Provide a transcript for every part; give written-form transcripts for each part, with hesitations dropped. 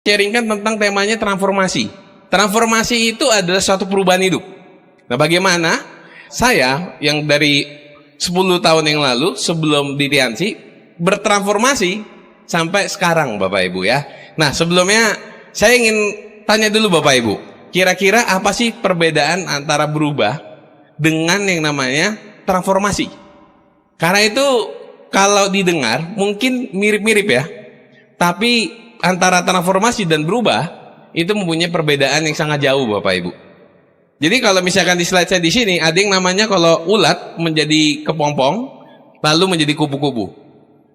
sharingkan tentang temanya transformasi. Transformasi itu adalah suatu perubahan hidup. Nah, bagaimana saya yang dari 10 tahun yang lalu sebelum di Tiansi bertransformasi sampai sekarang Bapak Ibu ya. Nah, sebelumnya saya ingin tanya dulu Bapak Ibu, kira-kira apa sih perbedaan antara berubah dengan yang namanya transformasi? Karena itu kalau didengar mungkin mirip-mirip ya, tapi antara transformasi dan berubah itu mempunyai perbedaan yang sangat jauh Bapak Ibu. Jadi kalau misalkan di slide saya di sini ada yang namanya kalau ulat menjadi kepompong lalu menjadi kupu-kupu.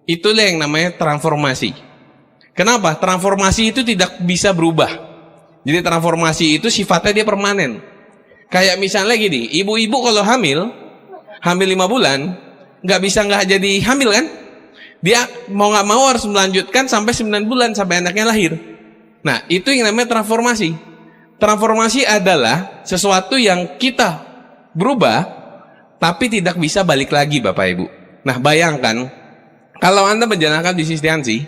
Itulah yang namanya transformasi. Kenapa? Transformasi itu tidak bisa berubah. Jadi transformasi itu sifatnya dia permanen. Kayak misalnya gini, ibu-ibu kalau hamil 5 bulan, nggak bisa nggak jadi hamil kan? Dia mau nggak mau harus melanjutkan sampai 9 bulan sampai anaknya lahir. Nah, itu yang namanya transformasi. Transformasi adalah sesuatu yang kita berubah, tapi tidak bisa balik lagi Bapak Ibu. Nah, bayangkan, kalau Anda menjalankan bisnis Tiansi,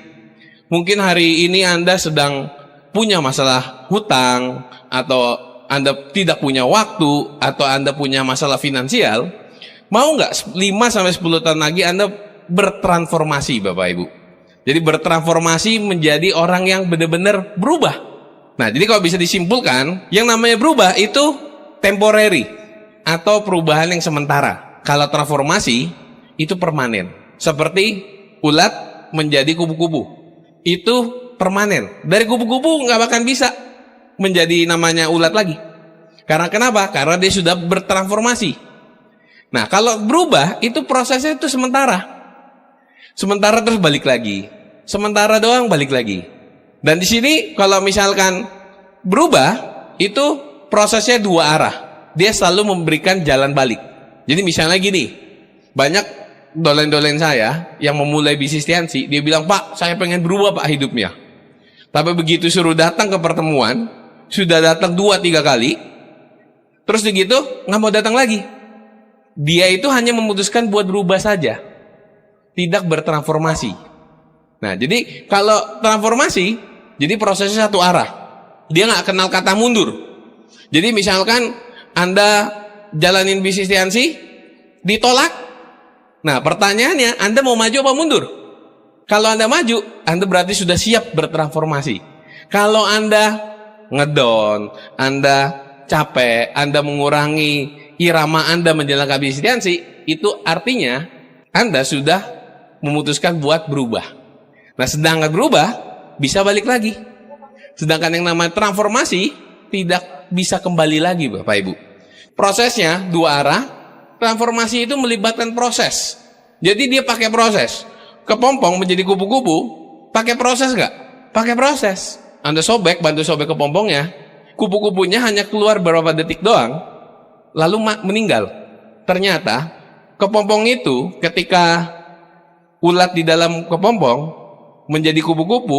mungkin hari ini Anda sedang punya masalah hutang, atau Anda tidak punya waktu, atau Anda punya masalah finansial, mau nggak 5-10 tahun lagi Anda bertransformasi Bapak Ibu? Jadi bertransformasi menjadi orang yang benar-benar berubah. Nah, jadi kalau bisa disimpulkan, yang namanya berubah itu temporary atau perubahan yang sementara. Kalau transformasi itu permanen. Seperti ulat menjadi kupu-kupu. Itu permanen. Dari kupu-kupu nggak akan bisa menjadi namanya ulat lagi. Karena kenapa? Karena dia sudah bertransformasi. Nah, kalau berubah itu prosesnya itu sementara. Sementara terus balik lagi. Sementara doang balik lagi. Dan di sini kalau misalkan berubah itu prosesnya 2 arah. Dia selalu memberikan jalan balik. Jadi misalnya gini, banyak dolen-dolen saya yang memulai bisnis Tiansi, dia bilang, "Pak, saya pengen berubah Pak hidupnya." Tapi begitu suruh datang ke pertemuan, sudah datang 2-3 kali, terus begitu nggak mau datang lagi. Dia itu hanya memutuskan buat berubah saja, tidak bertransformasi. Nah, jadi kalau transformasi, jadi prosesnya satu arah. Dia nggak kenal kata mundur. Jadi misalkan Anda jalanin bisnis Tiansi, ditolak. Nah, pertanyaannya, Anda mau maju apa mundur? Kalau Anda maju, Anda berarti sudah siap bertransformasi. Kalau Anda ngedon, Anda capek, Anda mengurangi irama Anda menjalankan bisnis Tiansi, itu artinya Anda sudah memutuskan buat berubah. Nah, sedangkan berubah bisa balik lagi. Sedangkan yang namanya transformasi tidak bisa kembali lagi Bapak Ibu. Prosesnya 2 arah. Transformasi itu melibatkan proses. Jadi dia pakai proses. Kepompong menjadi kupu-kupu, pakai proses nggak? Pakai proses. Anda sobek, bantu sobek kepompongnya, kupu-kupunya hanya keluar beberapa detik doang, lalu meninggal. Ternyata kepompong itu ketika ulat di dalam kepompong menjadi kupu-kupu,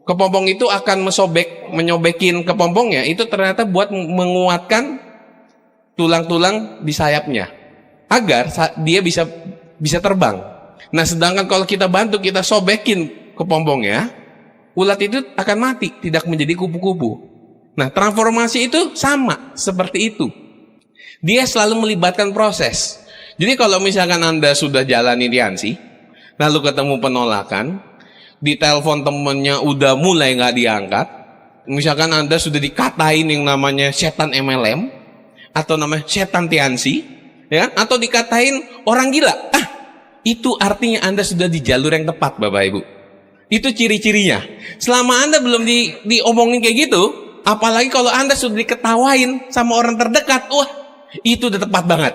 kepompong itu akan menyobekin kepompongnya, itu ternyata buat menguatkan tulang-tulang di sayapnya agar dia bisa terbang. Nah, sedangkan kalau kita bantu, kita sobekin kepompongnya, ulat itu akan mati, tidak menjadi kupu-kupu. Nah, transformasi itu sama seperti itu. Dia selalu melibatkan proses. Jadi kalau misalkan Anda sudah jalani Tiansi, lalu ketemu penolakan, di telepon temennya udah mulai nggak diangkat, misalkan Anda sudah dikatain yang namanya setan MLM atau namanya setan Tiansi, ya, atau dikatain orang gila, itu artinya Anda sudah di jalur yang tepat Bapak Ibu. Itu ciri-cirinya. Selama Anda belum diomongin kayak gitu, apalagi kalau Anda sudah diketawain sama orang terdekat, wah, itu udah tepat banget.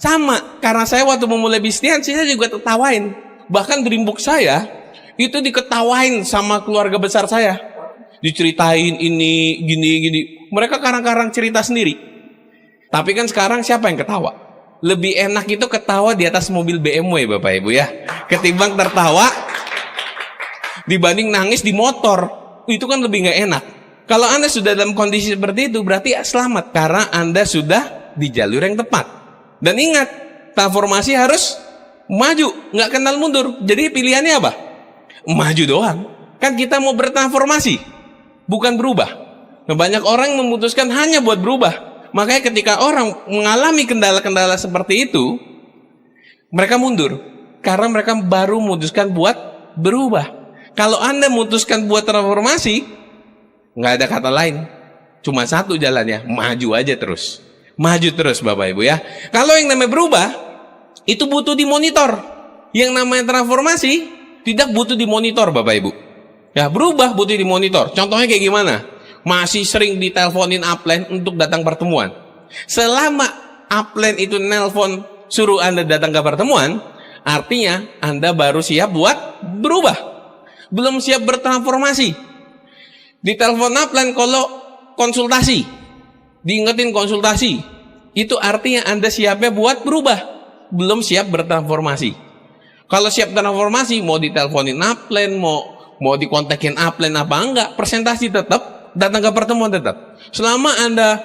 Sama, karena saya waktu memulai bisnis saya juga tertawain. Bahkan Dreambook saya itu diketawain sama keluarga besar saya. Diceritain ini, gini. Mereka karang-karang cerita sendiri. Tapi kan sekarang siapa yang ketawa? Lebih enak itu ketawa di atas mobil BMW Bapak Ibu ya, ketimbang tertawa dibanding nangis di motor. Itu kan lebih nggak enak. Kalau Anda sudah dalam kondisi seperti itu, berarti selamat, karena Anda sudah di jalur yang tepat. Dan ingat, transformasi harus maju, nggak kenal mundur. Jadi pilihannya apa? Maju doang. Kan kita mau bertransformasi. bukan berubah. Nah, banyak orang memutuskan hanya buat berubah. Makanya ketika orang mengalami kendala-kendala seperti itu, mereka mundur. Karena mereka baru memutuskan buat berubah. Kalau Anda memutuskan buat transformasi, nggak ada kata lain. Cuma satu jalannya, maju aja terus. Maju terus Bapak Ibu ya. Kalau yang namanya berubah, itu butuh dimonitor. Yang namanya transformasi, tidak butuh dimonitor Bapak Ibu. Ya, berubah butuh dimonitor. Contohnya kayak gimana? Masih sering diteleponin upline untuk datang pertemuan. Selama upline itu nelpon suruh Anda datang ke pertemuan, artinya Anda baru siap buat berubah. Belum siap bertransformasi. Ditelepon upline kalau konsultasi, diingetin konsultasi, itu artinya Anda siapnya buat berubah. Belum siap bertransformasi. Kalau siap transformasi, mau diteleponin upline, mau dikontakin upline apa enggak, presentasi tetap, datang ke pertemuan tetap. Selama Anda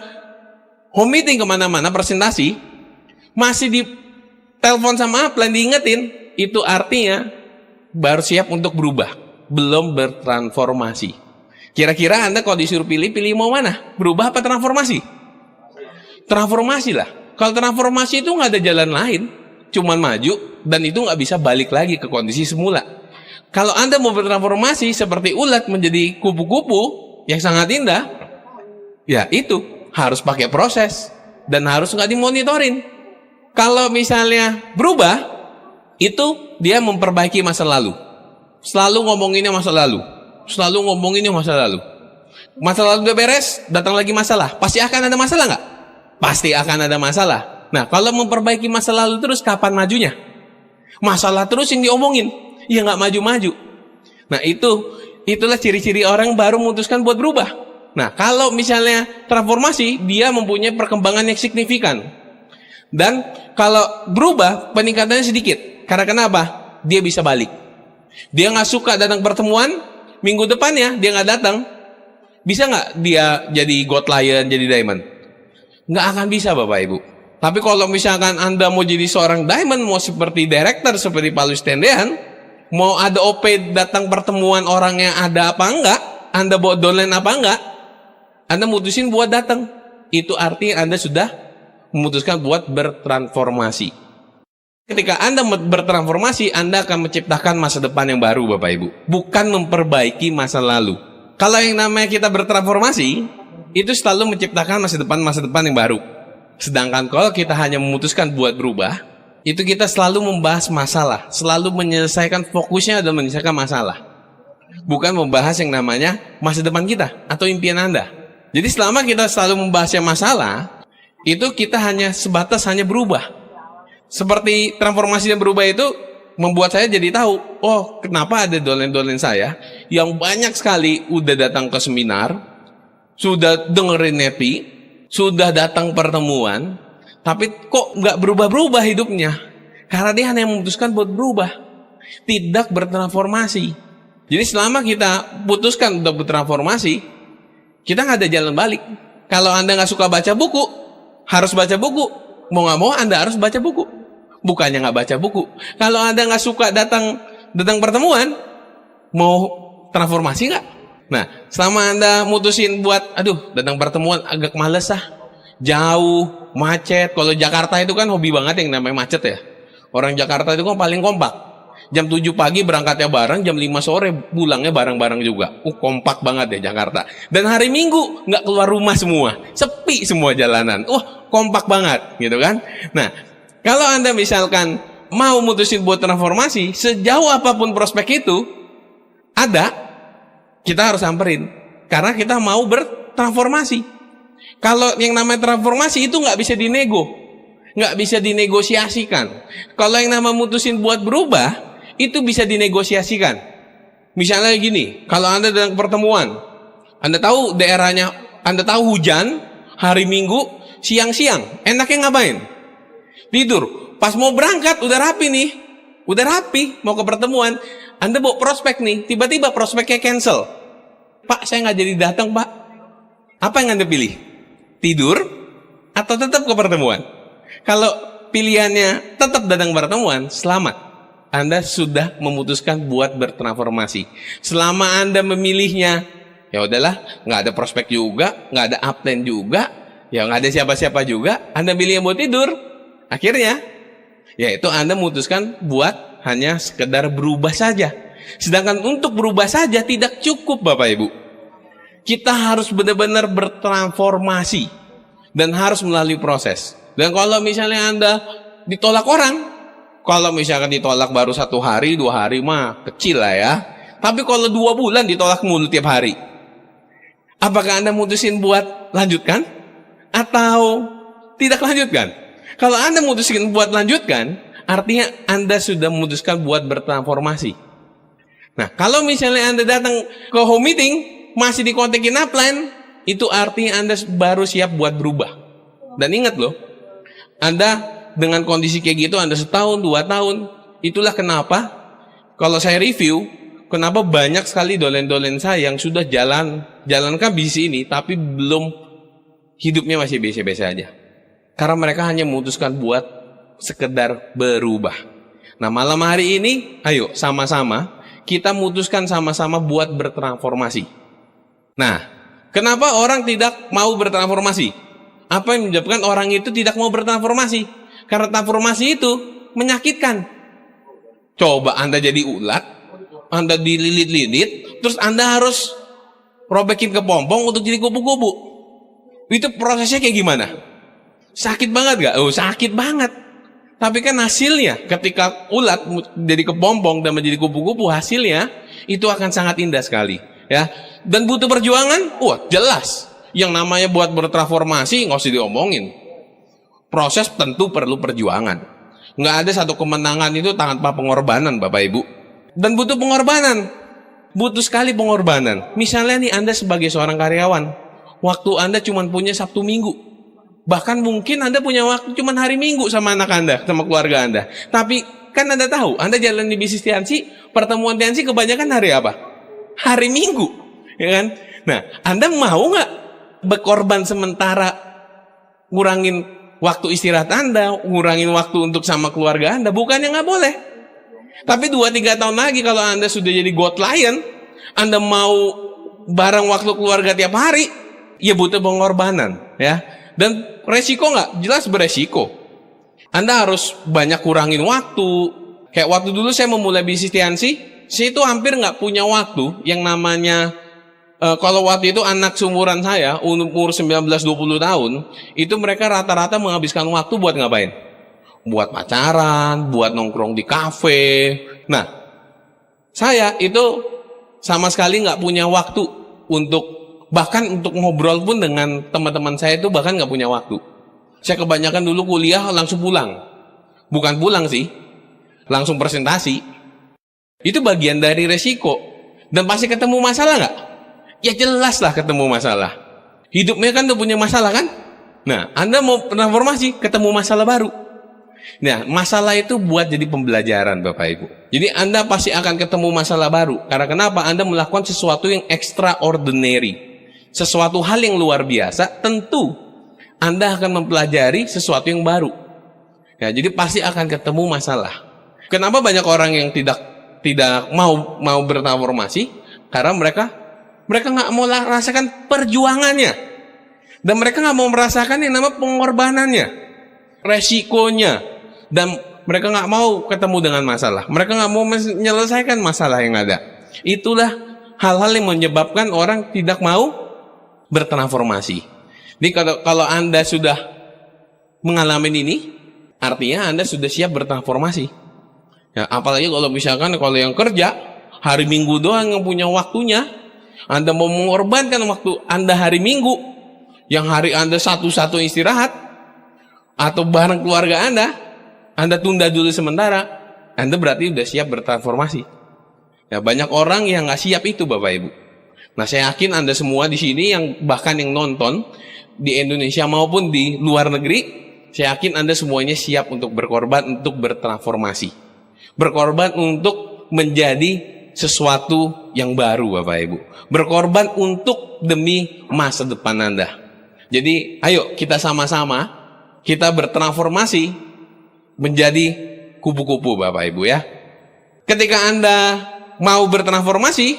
home meeting kemana-mana, presentasi, masih di telepon sama upline, diingetin, itu artinya baru siap untuk berubah, belum bertransformasi. Kira-kira Anda kalau disuruh pilih mau mana? Berubah apa transformasi? Transformasi lah. Kalau transformasi itu nggak ada jalan lain, cuman maju, dan itu nggak bisa balik lagi ke kondisi semula. Kalau Anda mau bertransformasi seperti ulat menjadi kupu-kupu yang sangat indah, ya itu harus pakai proses dan harus nggak dimonitorin. Kalau misalnya berubah, itu dia memperbaiki masa lalu. Selalu ngomonginnya masa lalu. Selalu ngomonginnya masa lalu. Masa lalu udah beres, datang lagi masalah. Pasti akan ada masalah nggak? Pasti akan ada masalah. Nah, kalau memperbaiki masa lalu terus, kapan majunya? Masalah terus yang diomongin, ya nggak maju-maju. Nah, itulah ciri-ciri orang baru memutuskan buat berubah. Nah, kalau misalnya transformasi, dia mempunyai perkembangan yang signifikan. Dan kalau berubah, peningkatannya sedikit. Karena kenapa? Dia bisa balik. Dia nggak suka datang pertemuan, minggu depannya dia nggak datang. Bisa nggak dia jadi gold lion, jadi diamond? Nggak akan bisa Bapak Ibu. Tapi kalau misalkan Anda mau jadi seorang diamond, mau seperti director, seperti Pak Luis Tendean, mau ada OP datang pertemuan orang yang ada apa enggak, Anda bawa downline apa enggak, Anda mutusin buat datang. Itu artinya Anda sudah memutuskan buat bertransformasi. Ketika Anda bertransformasi, Anda akan menciptakan masa depan yang baru Bapak Ibu. Bukan memperbaiki masa lalu. Kalau yang namanya kita bertransformasi, itu selalu menciptakan masa depan yang baru. Sedangkan kalau kita hanya memutuskan buat berubah, itu kita selalu membahas masalah. Selalu menyelesaikan, fokusnya adalah menyelesaikan masalah. Bukan membahas yang namanya masa depan kita atau impian Anda. Jadi selama kita selalu membahas yang masalah, itu kita sebatas hanya berubah. Seperti transformasi dan berubah itu membuat saya jadi tahu, oh kenapa ada downline saya yang banyak sekali udah datang ke seminar, sudah dengerin nepi, sudah datang pertemuan, tapi kok nggak berubah-berubah hidupnya? Karena dia hanya memutuskan buat berubah, tidak bertransformasi. Jadi selama kita putuskan untuk bertransformasi, kita nggak ada jalan balik. Kalau Anda nggak suka baca buku, harus baca buku. Mau nggak mau Anda harus baca buku. Bukannya nggak baca buku. Kalau Anda nggak suka datang pertemuan, mau transformasi nggak? Nah, selama Anda mutusin buat, datang pertemuan agak males jauh, macet. Kalau Jakarta itu kan hobi banget yang namanya macet ya. Orang Jakarta itu kan paling kompak. Jam 7 pagi berangkatnya bareng, jam 5 sore pulangnya bareng-bareng juga. Kompak banget ya Jakarta. Dan hari Minggu nggak keluar rumah semua, sepi semua jalanan. Kompak banget, gitu kan? Nah, kalau Anda misalkan mau mutusin buat transformasi, sejauh apapun prospek itu ada, kita harus samperin. Karena kita mau bertransformasi. Kalau yang namanya transformasi itu nggak bisa dinego, nggak bisa dinegosiasikan. Kalau yang namanya mutusin buat berubah, itu bisa dinegosiasikan. Misalnya gini, kalau Anda dalam pertemuan, Anda tahu daerahnya, Anda tahu hujan, hari Minggu, siang-siang, enaknya ngapain? Tidur. Pas mau berangkat, udah rapi nih, mau ke pertemuan, Anda bawa prospek nih, tiba-tiba prospeknya cancel. Pak, saya nggak jadi datang Pak. Apa yang Anda pilih? Tidur atau tetap ke pertemuan? Kalau pilihannya tetap datang pertemuan, selamat. Anda sudah memutuskan buat bertransformasi. Selama Anda memilihnya, Ya udahlah, nggak ada prospek juga, nggak ada upline juga, ya nggak ada siapa-siapa juga, Anda milih yang buat tidur. Akhirnya, yaitu Anda memutuskan buat hanya sekedar berubah saja. Sedangkan untuk berubah saja tidak cukup Bapak Ibu. Kita harus benar-benar bertransformasi dan harus melalui proses. Dan kalau misalnya Anda ditolak orang, kalau misalkan ditolak baru 1 hari, 2 hari mah kecil lah ya. Tapi kalau 2 bulan ditolak mulu tiap hari, apakah Anda mutusin buat lanjutkan atau tidak lanjutkan? Kalau Anda mutusin buat lanjutkan, artinya Anda sudah memutuskan buat bertransformasi. Nah, kalau misalnya Anda datang ke home meeting masih dikontekin upline, itu artinya Anda baru siap buat berubah. Dan ingat loh, Anda dengan kondisi kayak gitu Anda 1 tahun, 2 tahun, itulah kenapa kalau saya review, kenapa banyak sekali dolen-dolen saya yang sudah jalankan bisnis ini tapi belum, hidupnya masih biasa-biasa aja. Karena mereka hanya memutuskan buat sekedar berubah. Nah, malam hari ini ayo sama-sama kita memutuskan sama-sama buat bertransformasi. Nah, kenapa orang tidak mau bertransformasi? Apa yang menyebabkan orang itu tidak mau bertransformasi? Karena transformasi itu menyakitkan. Coba Anda jadi ulat, Anda dililit-lilit, terus Anda harus robekin kepompong untuk jadi kupu-kupu. Itu prosesnya kayak gimana? Sakit banget gak? Oh, sakit banget. Tapi kan hasilnya ketika ulat jadi kepompong dan menjadi kupu-kupu, hasilnya itu akan sangat indah sekali, ya. Dan butuh perjuangan, wah jelas. Yang namanya buat bertransformasi nggak usah diomongin. Proses tentu perlu perjuangan. Nggak ada satu kemenangan itu tanpa pengorbanan, Bapak Ibu. Dan butuh pengorbanan. Butuh sekali pengorbanan. Misalnya nih Anda sebagai seorang karyawan, waktu Anda cuma punya Sabtu Minggu. Bahkan mungkin Anda punya waktu cuma hari Minggu sama anak Anda, sama keluarga Anda. Tapi kan Anda tahu, Anda jalan di bisnis Tiansi, pertemuan Tiansi kebanyakan hari apa? Hari Minggu, ya kan? Nah, Anda mau nggak berkorban sementara, ngurangin waktu istirahat Anda, ngurangin waktu untuk sama keluarga Anda? Bukannya nggak boleh. Tapi 2-3 tahun lagi kalau Anda sudah jadi God Lion, Anda mau bareng waktu keluarga tiap hari, ya butuh pengorbanan, ya. Dan resiko nggak? Jelas beresiko. Anda harus banyak kurangin waktu. Kayak waktu dulu saya memulai bisnis Tiansi, saya itu hampir nggak punya waktu yang namanya, kalau waktu itu anak seumuran saya, umur 19-20 tahun, itu mereka rata-rata menghabiskan waktu buat ngapain? Buat pacaran, buat nongkrong di kafe. Nah, saya itu sama sekali nggak punya waktu untuk, bahkan untuk ngobrol pun dengan teman-teman saya itu bahkan nggak punya waktu. Saya kebanyakan dulu kuliah langsung pulang. Bukan pulang sih, langsung presentasi. Itu bagian dari resiko. Dan pasti ketemu masalah nggak? Ya jelas lah ketemu masalah. Hidupnya kan udah punya masalah kan? Nah, Anda mau transformasi, ketemu masalah baru. Nah, masalah itu buat jadi pembelajaran Bapak Ibu. Jadi Anda pasti akan ketemu masalah baru. Karena kenapa? Anda melakukan sesuatu yang extraordinary. Sesuatu hal yang luar biasa, tentu Anda akan mempelajari sesuatu yang baru. Ya, jadi pasti akan ketemu masalah. Kenapa banyak orang yang tidak mau bertransformasi? Karena mereka nggak mau merasakan perjuangannya, dan mereka nggak mau merasakan yang namanya pengorbanannya, resikonya, dan mereka nggak mau ketemu dengan masalah. Mereka nggak mau menyelesaikan masalah yang ada. Itulah hal-hal yang menyebabkan orang tidak mau bertransformasi. Jadi kalau Anda sudah mengalami ini, artinya Anda sudah siap bertransformasi. Ya, apalagi kalau misalkan kalau yang kerja hari Minggu doang yang punya waktunya, Anda mau mengorbankan waktu Anda hari Minggu, yang hari Anda satu-satu istirahat, atau bareng keluarga Anda tunda dulu sementara, Anda berarti sudah siap bertransformasi. Ya, banyak orang yang nggak siap itu Bapak Ibu. Nah, saya yakin Anda semua di sini yang bahkan yang nonton di Indonesia maupun di luar negeri, saya yakin Anda semuanya siap untuk berkorban, untuk bertransformasi. Berkorban untuk menjadi sesuatu yang baru Bapak Ibu. Berkorban untuk demi masa depan Anda. Jadi, ayo kita sama-sama kita bertransformasi menjadi kupu-kupu Bapak Ibu ya. Ketika Anda mau bertransformasi,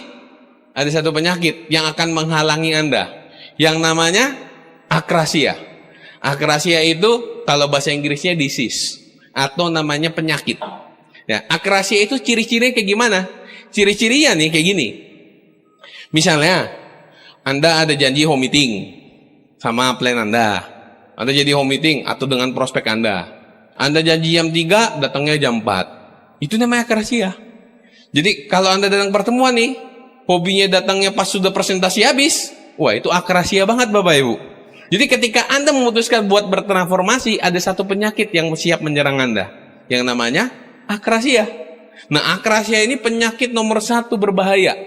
ada satu penyakit yang akan menghalangi Anda, yang namanya akrasia. Akrasia itu kalau bahasa Inggrisnya disease, atau namanya penyakit. Ya, akrasia itu ciri-cirinya kayak gimana? Ciri-cirinya nih kayak gini. Misalnya, Anda ada janji home meeting sama plan Anda. Anda jadi home meeting atau dengan prospek Anda. Anda janji jam 3, datangnya jam 4. Itu namanya akrasia. Jadi kalau Anda datang pertemuan nih, hobinya datangnya pas sudah presentasi habis, wah itu akrasia banget Bapak Ibu. Jadi ketika Anda memutuskan buat bertransformasi, ada satu penyakit yang siap menyerang Anda, yang namanya akrasia. Nah, akrasia ini penyakit nomor 1 berbahaya.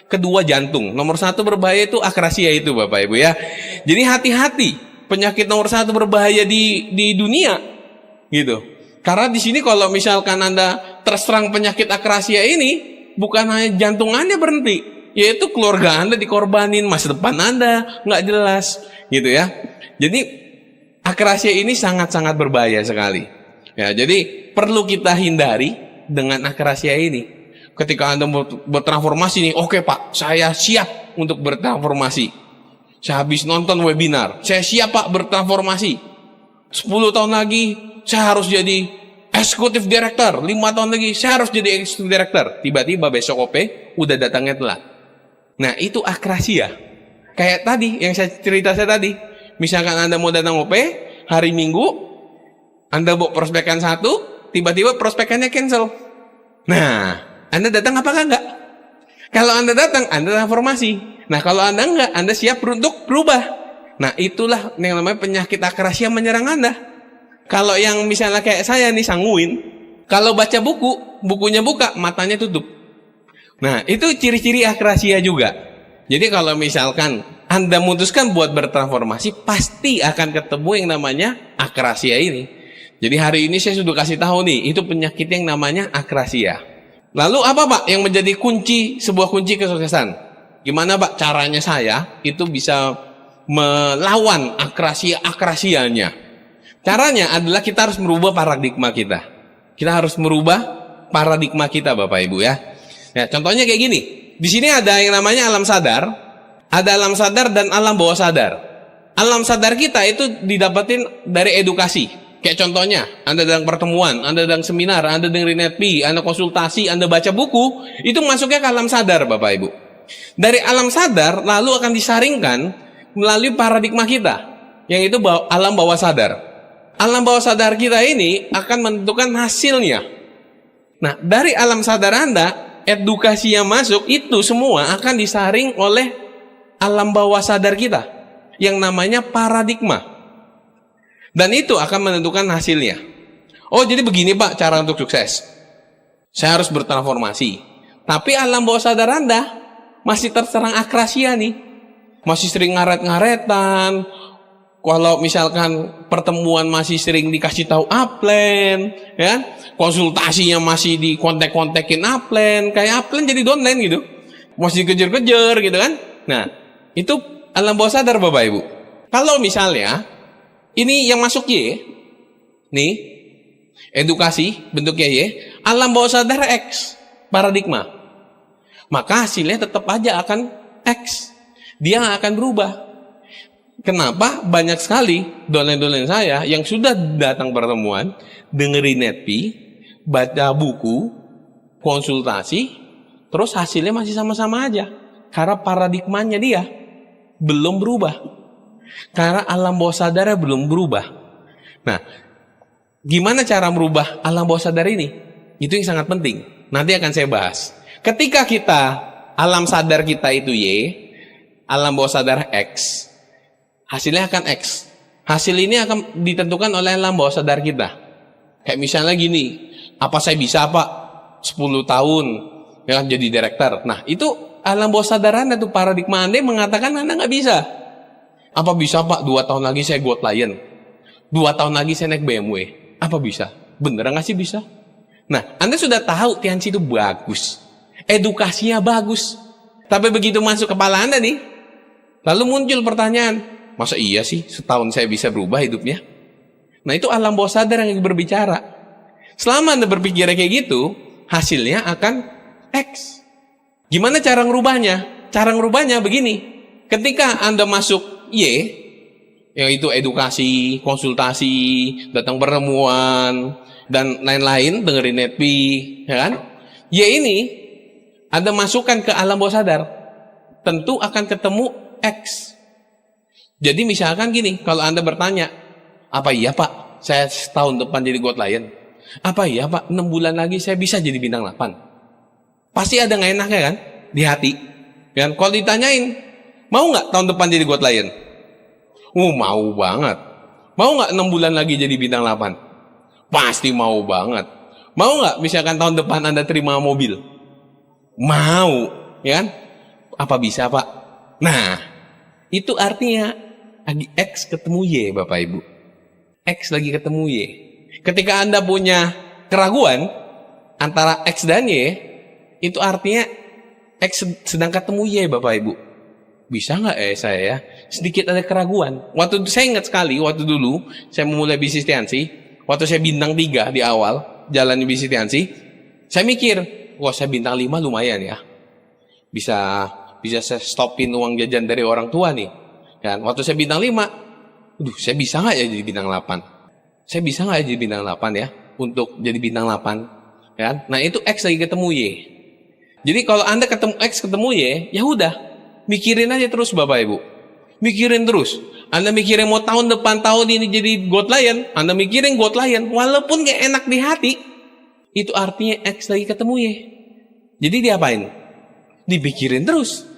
Kedua jantung. Nomor 1 berbahaya itu akrasia itu Bapak Ibu ya. Jadi hati-hati, penyakit nomor 1 berbahaya di dunia gitu. Karena di sini kalau misalkan Anda terserang penyakit akrasia ini, bukan hanya jantung Anda berhenti, yaitu keluarga Anda dikorbanin, masa depan Anda nggak jelas gitu ya. Jadi akrasia ini sangat-sangat berbahaya sekali. Ya, jadi perlu kita hindari dengan akrasia ini. Ketika Anda bertransformasi nih, oke Pak, saya siap untuk bertransformasi. Saya habis nonton webinar, saya siap Pak bertransformasi. 10 tahun lagi, saya harus jadi eksekutif director. 5 tahun lagi, saya harus jadi eksekutif director. Tiba-tiba besok OP, udah datangnya telat. Nah, itu akrasia. Kayak tadi, yang saya tadi. Misalkan Anda mau datang OP, hari Minggu, Anda bawa prospekan 1, tiba-tiba prospekannya cancel. Nah, Anda datang apakah enggak? Kalau Anda datang, Anda transformasi. Nah, kalau Anda enggak, Anda siap untuk berubah. Nah, itulah yang namanya penyakit akrasia menyerang Anda. Kalau yang misalnya kayak saya nih sanguin, kalau baca buku, bukunya buka, matanya tutup. Nah, itu ciri-ciri akrasia juga. Jadi kalau misalkan Anda memutuskan buat bertransformasi, pasti akan ketemu yang namanya akrasia ini. Jadi hari ini saya sudah kasih tahu nih, itu penyakit yang namanya akrasia. Lalu apa Pak yang menjadi sebuah kunci kesuksesan? Gimana Pak caranya saya itu bisa melawan akrasia-akrasianya? Caranya adalah kita harus merubah paradigma kita. Kita harus merubah paradigma kita Bapak Ibu ya. Ya, contohnya kayak gini. Di sini ada yang namanya alam sadar, ada alam sadar dan alam bawah sadar. Alam sadar kita itu didapatin dari edukasi. Kayak contohnya, Anda dalam pertemuan, Anda dalam seminar, Anda dengerin NetP, Anda konsultasi, Anda baca buku, itu masuknya ke alam sadar Bapak Ibu. Dari alam sadar lalu akan disaringkan melalui paradigma kita, yang itu alam bawah sadar. Alam bawah sadar kita ini akan menentukan hasilnya. Nah, dari alam sadar Anda, edukasi yang masuk itu semua akan disaring oleh alam bawah sadar kita, yang namanya paradigma. Dan itu akan menentukan hasilnya. Oh, jadi begini Pak cara untuk sukses. Saya harus bertransformasi. Tapi alam bawah sadar Anda masih terserang akrasia nih. Masih sering ngaret-ngaretan. Kalau misalkan pertemuan masih sering dikasih tahu upline, ya. Konsultasinya masih di kontek-kontekin upline, kayak upline jadi downline gitu. Masih dikejar-kejar gitu kan. Nah, itu alam bawah sadar Bapak Ibu. Kalau misalnya ini yang masuk Y, nih, edukasi, bentuknya Y, alam bawah sadar X, paradigma. Maka hasilnya tetap aja akan X. Dia nggak akan berubah. Kenapa? Banyak sekali downline-downline saya yang sudah datang pertemuan, dengerin NetP, baca buku, konsultasi, terus hasilnya masih sama-sama aja. Karena paradigmanya dia belum berubah. Karena alam bawah sadarnya belum berubah. Nah, gimana cara merubah alam bawah sadar ini? Itu yang sangat penting. Nanti akan saya bahas. Ketika alam sadar kita itu Y, alam bawah sadar X, hasilnya akan X. Hasil ini akan ditentukan oleh alam bawah sadar kita. Kayak misalnya gini, apa saya bisa Pak 10 tahun ya jadi direktur? Nah, itu alam bawah sadar Anda tuh, paradigma Anda mengatakan Anda nggak bisa. Apa bisa Pak 2 tahun lagi saya Gold Lion, 2 tahun lagi saya naik BMW? Apa bisa? Beneran nggak sih bisa? Nah, Anda sudah tahu Tianci itu bagus, edukasinya bagus, tapi begitu masuk kepala Anda nih, lalu muncul pertanyaan, masa iya sih setahun saya bisa berubah hidupnya? Nah, itu alam bawah sadar yang berbicara. Selama Anda berpikir kayak gitu, hasilnya akan X. Gimana cara ngerubahnya? cara ngerubahnya begini. Ketika Anda masuk Y, yaitu edukasi, konsultasi, datang pertemuan, dan lain-lain, dengerin Netpi, ya kan? Y ini Anda masukkan ke alam bawah sadar, tentu akan ketemu X. Jadi misalkan gini, kalau Anda bertanya, apa iya Pak, saya setahun depan jadi God Lion? Apa iya Pak, 6 bulan lagi saya bisa jadi bintang 8? Pasti ada nggak enaknya kan? Di hati. Dan kalau ditanyain, mau nggak tahun depan jadi God Lion? Mau banget. Mau nggak 6 bulan lagi jadi bintang 8? Pasti mau banget. Mau nggak misalkan tahun depan Anda terima mobil? Mau, ya kan? Apa bisa Pak? Nah, itu artinya lagi X ketemu Y, Bapak Ibu. X lagi ketemu Y. Ketika Anda punya keraguan antara X dan Y, itu artinya X sedang ketemu Y, Bapak Ibu. Bisa nggak saya ya? Sedikit ada keraguan. Waktu saya ingat sekali, waktu dulu saya memulai bisnis tiansi, waktu saya bintang 3 di awal jalan bisnis tiansi, saya mikir, wah saya bintang 5 lumayan ya. Bisa saya stopin uang jajan dari orang tua nih. Dan waktu saya bintang 5, saya bisa nggak ya jadi bintang 8? Saya bisa nggak ya jadi bintang 8 ya? Untuk jadi bintang 8. Ya? Nah itu X lagi ketemu Y. Jadi kalau Anda ketemu X ketemu Y, ya udah, mikirin aja terus Bapak Ibu. Mikirin terus. Anda mikirin mau tahun depan, tahun ini jadi God Lion, Anda mikirin God Lion, walaupun gak enak di hati, itu artinya X lagi ketemu Y. Jadi diapain? Dipikirin terus.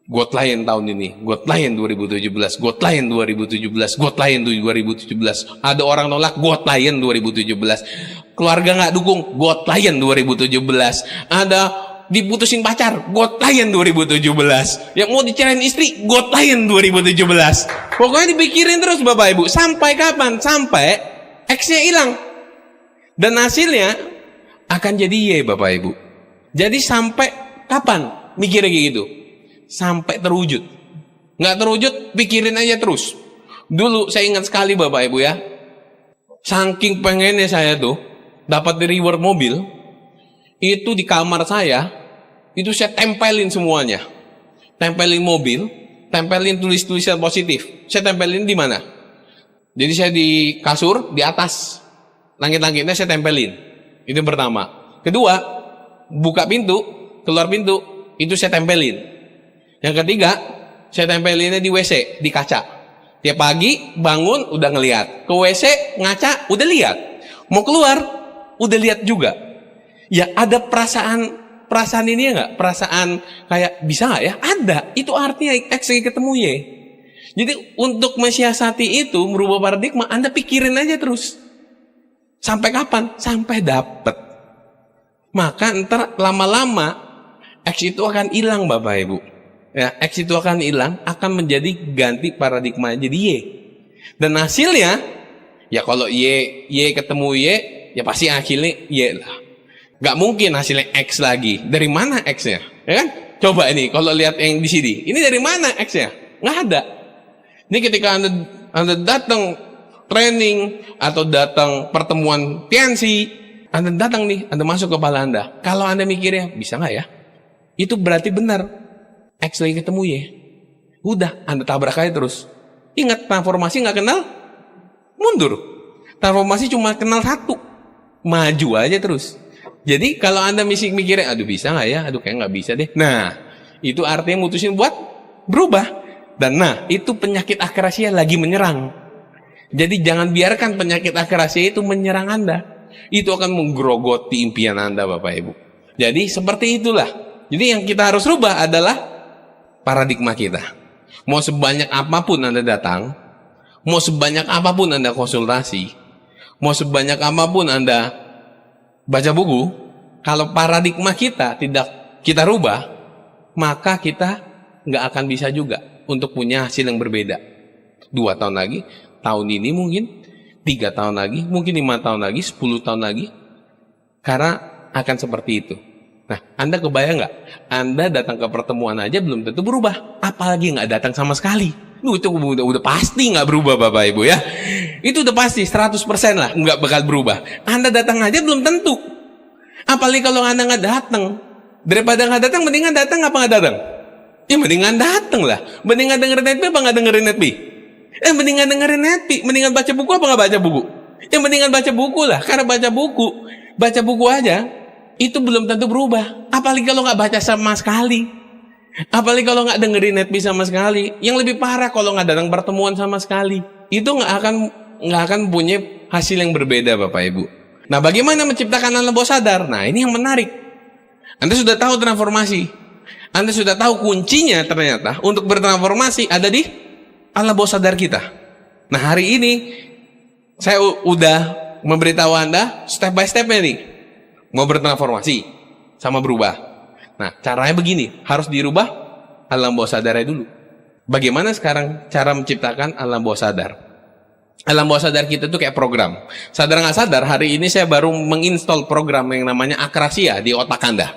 God Lion tahun ini, God Lion 2017, God Lion 2017, God Lion 2017. Ada orang nolak, God Lion 2017. Keluarga nggak dukung, God Lion 2017. Ada diputusin pacar, God Lion 2017. Yang mau dicerain istri, God Lion 2017. Pokoknya dipikirin terus Bapak Ibu. Sampai kapan? Sampai X-nya hilang. Dan hasilnya akan jadi Y Bapak Ibu. Jadi sampai kapan mikirnya kayak gitu? Sampai terwujud. Nggak terwujud, pikirin aja terus. Dulu saya ingat sekali Bapak Ibu ya, saking pengennya saya tuh dapat di reward mobil, itu di kamar saya, itu saya tempelin semuanya. Tempelin mobil, tempelin tulis-tulisan positif. Saya tempelin di mana? Jadi saya di kasur, di atas. Langit-langitnya saya tempelin. Itu yang pertama. Kedua, buka pintu, keluar pintu, itu saya tempelin. Yang ketiga, saya tempelinnya di WC, di kaca. Tiap pagi bangun udah ngelihat, ke WC ngaca udah lihat, mau keluar udah lihat juga. Ya ada perasaan ini ya nggak? Perasaan kayak bisa nggak ya? Ada. Itu artinya X lagi ketemu Y. Jadi untuk mensiasati itu, merubah paradigma, Anda pikirin aja terus. Sampai kapan? Sampai dapet. Maka ntar lama-lama X itu akan hilang Bapak Ibu. Ya, X itu akan hilang, akan menjadi ganti paradigma jadi Y. Dan hasilnya, ya kalau Y ketemu Y, ya pasti hasilnya Y lah. Gak mungkin hasilnya X lagi. Dari mana X-nya? Ya kan? Coba ini, kalau lihat yang di sini, ini dari mana X-nya? Nggak ada. Ini ketika Anda datang training atau datang pertemuan tiansi, Anda datang nih, Anda masuk kepala Anda. Kalau Anda mikirnya, bisa nggak ya? Itu berarti benar. X lagi ketemu Y. Udah, Anda tabrak aja terus. Ingat, transformasi nggak kenal mundur. Transformasi cuma kenal satu. Maju aja terus. Jadi kalau Anda mikirnya, aduh bisa nggak ya? Aduh kayak nggak bisa deh. Nah, itu artinya mutusin buat berubah. Dan itu penyakit akrasia lagi menyerang. Jadi jangan biarkan penyakit akrasia itu menyerang Anda. Itu akan menggerogoti impian Anda Bapak Ibu. Jadi seperti itulah. Jadi yang kita harus rubah adalah paradigma kita. Mau sebanyak apapun Anda datang, mau sebanyak apapun Anda konsultasi, mau sebanyak apapun Anda baca buku, kalau paradigma kita tidak kita rubah, maka kita nggak akan bisa juga untuk punya hasil yang berbeda. 2 tahun lagi, tahun ini mungkin, 3 tahun lagi, mungkin 5 tahun lagi, 10 tahun lagi, karena akan seperti itu. Nah, Anda kebayang nggak? Anda datang ke pertemuan aja belum tentu berubah, apalagi nggak datang sama sekali. Itu udah pasti nggak berubah Bapak Ibu ya. Itu udah pasti 100% lah nggak bakal berubah. Anda datang aja belum tentu. Apalagi kalau Anda nggak datang. Daripada nggak datang, mendingan datang apa nggak datang? Ya mendingan dateng lah. Mendingan dengerin Netbi apa nggak dengerin Netbi? Mendingan dengerin Netbi. Mendingan baca buku apa nggak baca buku? Mendingan baca buku lah. Karena baca buku aja itu belum tentu berubah. Apalagi kalau nggak baca sama sekali. Apalagi kalau nggak dengerin Netbi sama sekali. Yang lebih parah kalau nggak datang pertemuan sama sekali. Itu nggak akan punya hasil yang berbeda, Bapak Ibu. Nah, bagaimana menciptakan alam bawah sadar? Nah, ini yang menarik. Anda sudah tahu transformasi. Anda sudah tahu kuncinya ternyata untuk bertransformasi ada di alam bawah sadar kita. Nah, hari ini saya udah memberitahu Anda step by stepnya nih. Mau bertransformasi sama berubah. Nah, caranya begini, harus dirubah alam bawah sadarnya dulu. Bagaimana sekarang cara menciptakan alam bawah sadar? Alam bawah sadar kita tuh kayak program. Sadar nggak sadar, hari ini saya baru menginstall program yang namanya Akrasia di otak Anda.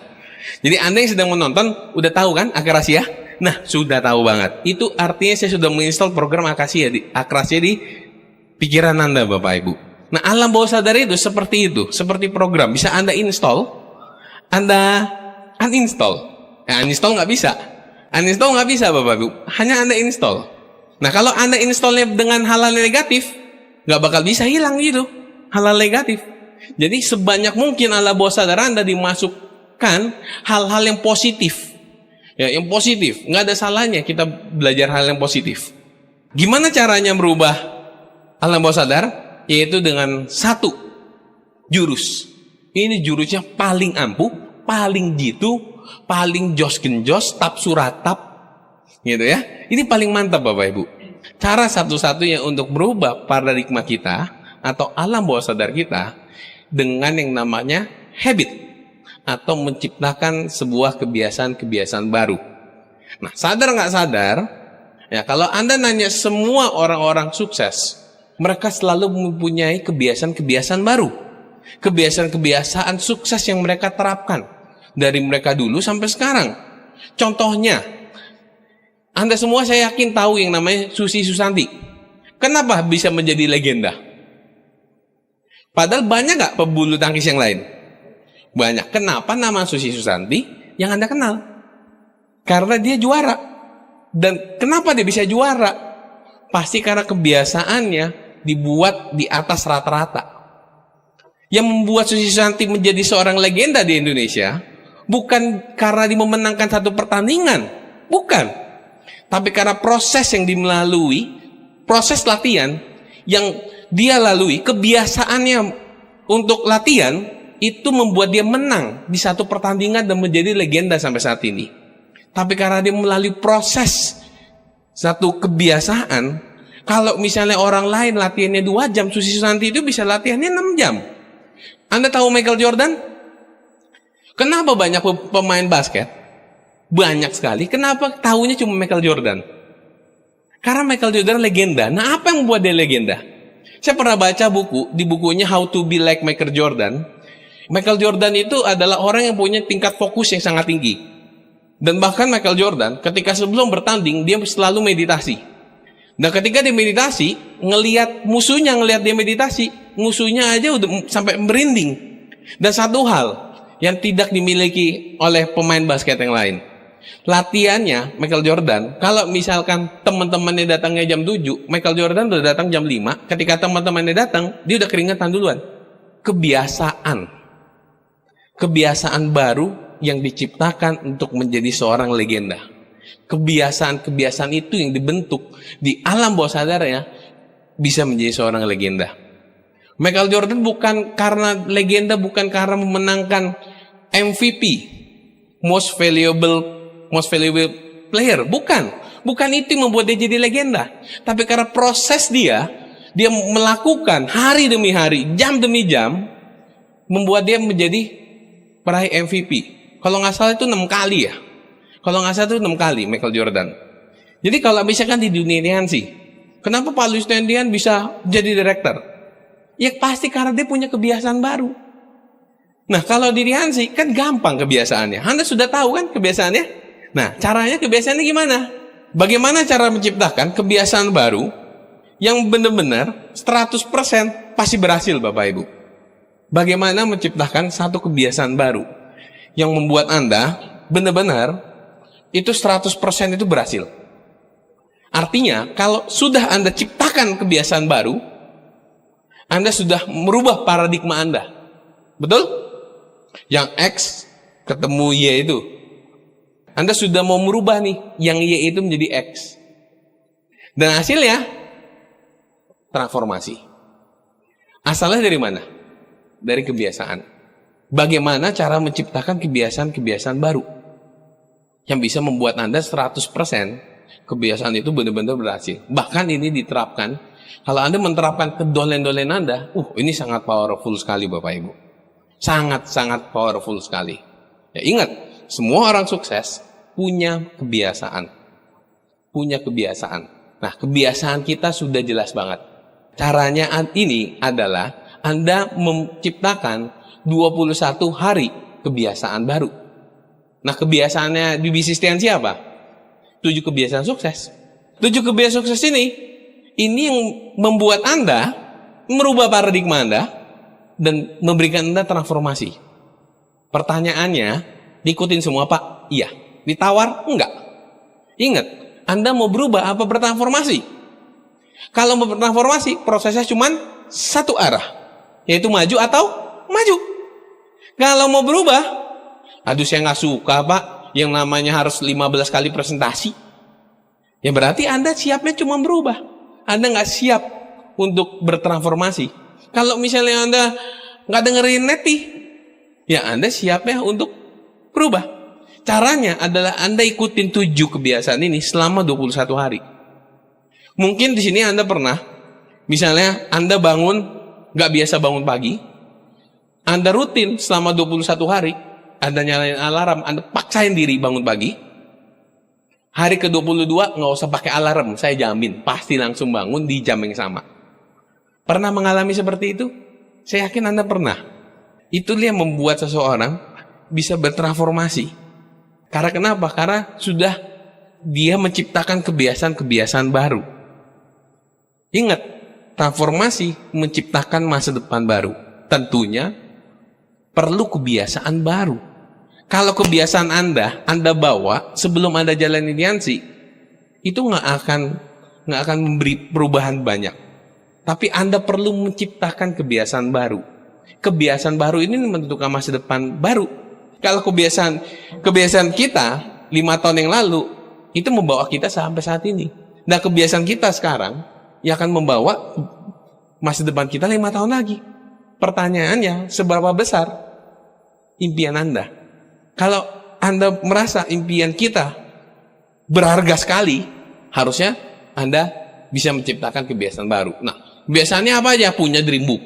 Jadi Anda yang sedang menonton udah tahu kan Akrasia? Nah, sudah tahu banget. Itu artinya saya sudah menginstall program Akrasia di pikiran Anda, Bapak Ibu. Nah, alam bawah sadar itu, seperti program. Bisa Anda install, Anda uninstall. Uninstall nggak bisa. Uninstall nggak bisa, Bapak Ibu. Hanya Anda install. Nah, kalau Anda installnya dengan hal-hal negatif, nggak bakal bisa hilang gitu. Hal-hal negatif. Jadi sebanyak mungkin alam bawah sadar Anda dimasukkan hal-hal yang positif. Ya, yang positif. Nggak ada salahnya kita belajar hal yang positif. Gimana caranya merubah alam bawah sadar? Yaitu dengan satu jurus. Ini jurusnya paling ampuh, paling jitu, paling jos genjos, tap suratap. Gitu ya. Ini paling mantap, Bapak Ibu. Cara satu-satunya untuk berubah paradigma kita atau alam bawah sadar kita dengan yang namanya habit. Atau menciptakan sebuah kebiasaan-kebiasaan baru. Nah, sadar nggak sadar, ya kalau Anda nanya semua orang-orang sukses, mereka selalu mempunyai kebiasaan-kebiasaan baru. Kebiasaan-kebiasaan sukses yang mereka terapkan. Dari mereka dulu sampai sekarang. Contohnya, Anda semua saya yakin tahu yang namanya Susi Susanti. Kenapa bisa menjadi legenda? Padahal banyak nggak pebulu tangkis yang lain? Banyak. Kenapa nama Susi Susanti yang Anda kenal? Karena dia juara. Dan kenapa dia bisa juara? Pasti karena kebiasaannya dibuat di atas rata-rata. Yang membuat Susi Susanti menjadi seorang legenda di Indonesia bukan karena dia memenangkan satu pertandingan, bukan. Tapi karena proses yang dimelalui, proses latihan yang dia lalui, kebiasaannya untuk latihan itu membuat dia menang di satu pertandingan dan menjadi legenda sampai saat ini. Tapi karena dia melalui proses satu kebiasaan, kalau misalnya orang lain latihannya 2 jam, Susi Susanti itu bisa latihannya 6 jam. Anda tahu Michael Jordan? Kenapa banyak pemain basket? Banyak sekali. Kenapa tahunya cuma Michael Jordan? Karena Michael Jordan legenda. Nah, apa yang membuat dia legenda? Saya pernah baca buku, di bukunya How to Be Like Michael Jordan. Michael Jordan itu adalah orang yang punya tingkat fokus yang sangat tinggi. Dan bahkan Michael Jordan ketika sebelum bertanding dia selalu meditasi. Dan ketika dia meditasi, ngelihat musuhnya ngelihat dia meditasi, musuhnya aja udah sampai merinding. Dan satu hal yang tidak dimiliki oleh pemain basket yang lain. Latihannya Michael Jordan, kalau misalkan teman-temannya datangnya jam 7, Michael Jordan udah datang jam 5, ketika teman-temannya datang, dia udah keringetan duluan. Kebiasaan baru yang diciptakan untuk menjadi seorang legenda. Kebiasaan-kebiasaan itu yang dibentuk di alam bawah sadarnya bisa menjadi seorang legenda. Michael Jordan bukan karena legenda, bukan karena memenangkan MVP, most valuable player, bukan itu yang membuat dia jadi legenda. Tapi karena proses dia melakukan hari demi hari, jam demi jam, membuat dia menjadi peraih MVP. Kalau nggak salah itu 6 kali ya. Kalau nggak salah itu 6 kali Michael Jordan. Jadi kalau misalkan di dunia Hansi, kenapa Pak Louis Tendian bisa jadi direktur? Ya pasti karena dia punya kebiasaan baru. Nah, kalau di Hansi kan gampang kebiasaannya. Anda sudah tahu kan kebiasaannya? Nah, caranya kebiasaannya gimana? Bagaimana cara menciptakan kebiasaan baru yang benar-benar 100% pasti berhasil, Bapak Ibu? Bagaimana menciptakan satu kebiasaan baru yang membuat Anda benar-benar itu 100% itu berhasil. Artinya, kalau sudah Anda ciptakan kebiasaan baru, Anda sudah merubah paradigma Anda. Betul? Yang X ketemu Y itu. Anda sudah mau merubah nih, yang Y itu menjadi X. Dan hasilnya, transformasi. Asalnya dari mana? Dari kebiasaan. Bagaimana cara menciptakan kebiasaan-kebiasaan baru yang bisa membuat Anda 100% kebiasaan itu benar-benar berhasil. Bahkan ini diterapkan, kalau Anda menerapkan kedolen-dolen Anda, ini sangat powerful sekali Bapak Ibu. Sangat-sangat powerful sekali. Ya ingat, semua orang sukses punya kebiasaan. Punya kebiasaan. Nah, kebiasaan kita sudah jelas banget. Caranya ini adalah Anda menciptakan 21 hari kebiasaan baru. Nah, kebiasaannya di bisnis Tiansi apa? 7 kebiasaan sukses. 7 kebiasaan sukses ini yang membuat Anda merubah paradigma Anda dan memberikan Anda transformasi. Pertanyaannya, diikutin semua Pak? Iya. Ditawar? Enggak. Ingat, Anda mau berubah apa bertransformasi? Kalau mau bertransformasi, prosesnya cuma satu arah, yaitu maju atau maju. Kalau mau berubah, aduh saya nggak suka Pak, yang namanya harus 15 kali presentasi. Ya berarti Anda siapnya cuma berubah. Anda nggak siap untuk bertransformasi. Kalau misalnya Anda nggak dengerin Neti, ya Anda siapnya untuk berubah. Caranya adalah Anda ikutin 7 kebiasaan ini selama 21 hari. Mungkin di sini Anda pernah, misalnya Anda bangun, nggak biasa bangun pagi, Anda rutin selama 21 hari, Anda nyalain alarm, Anda paksain diri bangun pagi. Hari ke-22 nggak usah pakai alarm, saya jamin pasti langsung bangun di jam yang sama. Pernah mengalami seperti itu? Saya yakin Anda pernah. Itulah yang membuat seseorang bisa bertransformasi. Karena kenapa? Karena sudah dia menciptakan kebiasaan-kebiasaan baru. Ingat, transformasi menciptakan masa depan baru. Tentunya perlu kebiasaan baru. Kalau kebiasaan Anda bawa sebelum Anda jalani Tiansi, itu nggak akan memberi perubahan banyak. Tapi Anda perlu menciptakan kebiasaan baru. Kebiasaan baru ini menentukan masa depan baru. Kalau kebiasaan kita 5 tahun yang lalu itu membawa kita sampai saat ini. Nah, kebiasaan kita sekarang yang akan membawa masa depan kita 5 tahun lagi. Pertanyaannya, seberapa besar impian Anda? Kalau Anda merasa impian kita berharga sekali, harusnya Anda bisa menciptakan kebiasaan baru. Nah, kebiasaannya apa aja? Punya dream book.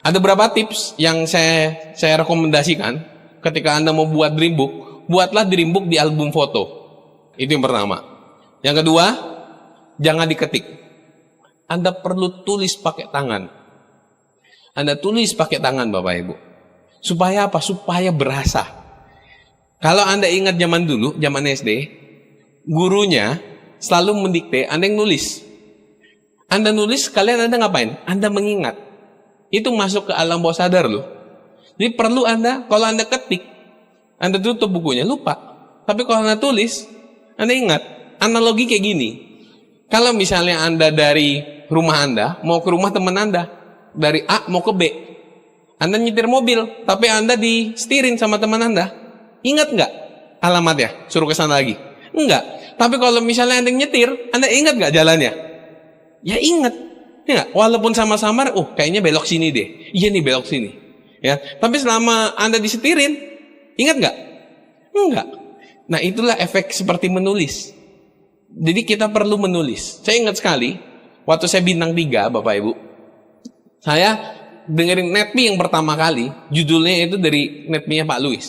Ada beberapa tips yang saya rekomendasikan ketika Anda mau buat dream book. Buatlah dream book di album foto. Itu yang pertama. Yang kedua, jangan diketik. Anda perlu tulis pakai tangan. Anda tulis pakai tangan Bapak Ibu. Supaya apa? Supaya berasa. Kalau Anda ingat zaman dulu, zaman SD, gurunya selalu mendikte, Anda yang nulis. Anda nulis, kalian Anda ngapain? Anda mengingat. Itu masuk ke alam bawah sadar loh. Jadi perlu Anda, kalau Anda ketik, Anda tutup bukunya, lupa. Tapi kalau Anda tulis, Anda ingat. Analogi kayak gini. Kalau misalnya Anda dari rumah Anda, mau ke rumah teman Anda, dari A mau ke B, Anda nyetir mobil, tapi Anda disetirin sama teman Anda, ingat nggak alamatnya? Suruh ke sana lagi? Enggak. Tapi kalau misalnya Anda nyetir, Anda ingat nggak jalannya? Ya ingat. Ya, walaupun sama-sama, kayaknya belok sini deh. Iya nih belok sini. Ya, tapi selama Anda disetirin, ingat nggak? Enggak. Nah, itulah efek seperti menulis. Jadi kita perlu menulis. Saya ingat sekali, waktu saya bintang 3, Bapak Ibu, saya dengerin Netmi yang pertama kali, judulnya itu dari Netmi-nya Pak Louis.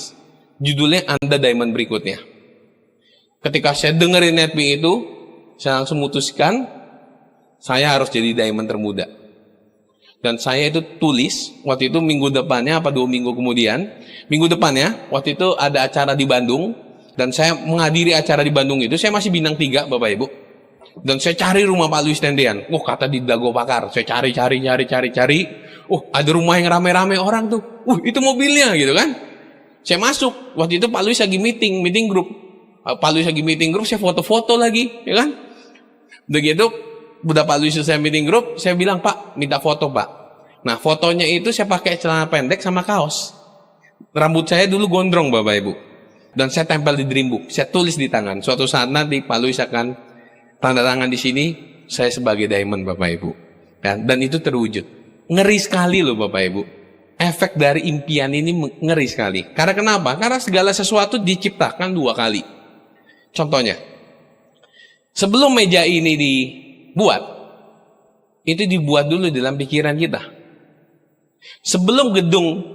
Judulnya Anda Diamond Berikutnya. Ketika saya dengerin Netmi itu, saya langsung memutuskan saya harus jadi diamond termuda. Dan saya itu tulis, waktu itu minggu depannya, 2 minggu kemudian, minggu depannya, waktu itu ada acara di Bandung, dan saya menghadiri acara di Bandung itu, saya masih bintang 3, Bapak Ibu. Dan saya cari rumah Pak Louis tendean. Kata di Dago Pakar. Saya cari. Ada rumah yang rame-rame orang tuh. Itu mobilnya gitu kan. Saya masuk. Waktu itu Pak Louis lagi meeting grup. Pak Luis lagi meeting group, saya foto-foto lagi, ya kan? Begitu, udah Pak Luis selesai meeting group, saya bilang, Pak, minta foto, Pak. Nah, fotonya itu saya pakai celana pendek sama kaos. Rambut saya dulu gondrong, Bapak Ibu. Dan saya tempel di dream book, saya tulis di tangan. Suatu saat nanti Pak Luis akan tanda tangan di sini, saya sebagai diamond, Bapak Ibu. Ya, dan itu terwujud. Ngeri sekali loh, Bapak Ibu. Efek dari impian ini ngeri sekali. Karena kenapa? Karena segala sesuatu diciptakan 2 kali. Contohnya, sebelum meja ini dibuat, itu dibuat dulu dalam pikiran kita. Sebelum gedung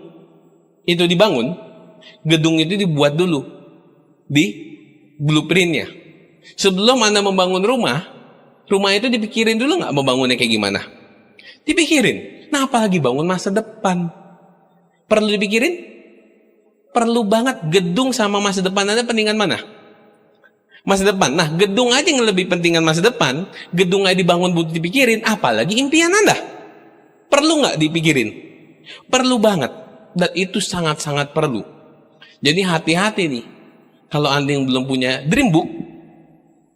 itu dibangun, gedung itu dibuat dulu di blueprintnya. Sebelum Anda membangun rumah itu dipikirin dulu nggak mau bangunnya kayak gimana? Dipikirin. Nah, apalagi bangun masa depan. Perlu dipikirin? Perlu banget. Gedung sama masa depan Anda pentingan mana? Masa depan. Nah, gedung aja yang lebih pentingan masa depan, gedung aja dibangun butuh dipikirin, apalagi impian Anda. Perlu nggak dipikirin? Perlu banget. Dan itu sangat-sangat perlu. Jadi hati-hati nih. Kalau Anda yang belum punya dream book,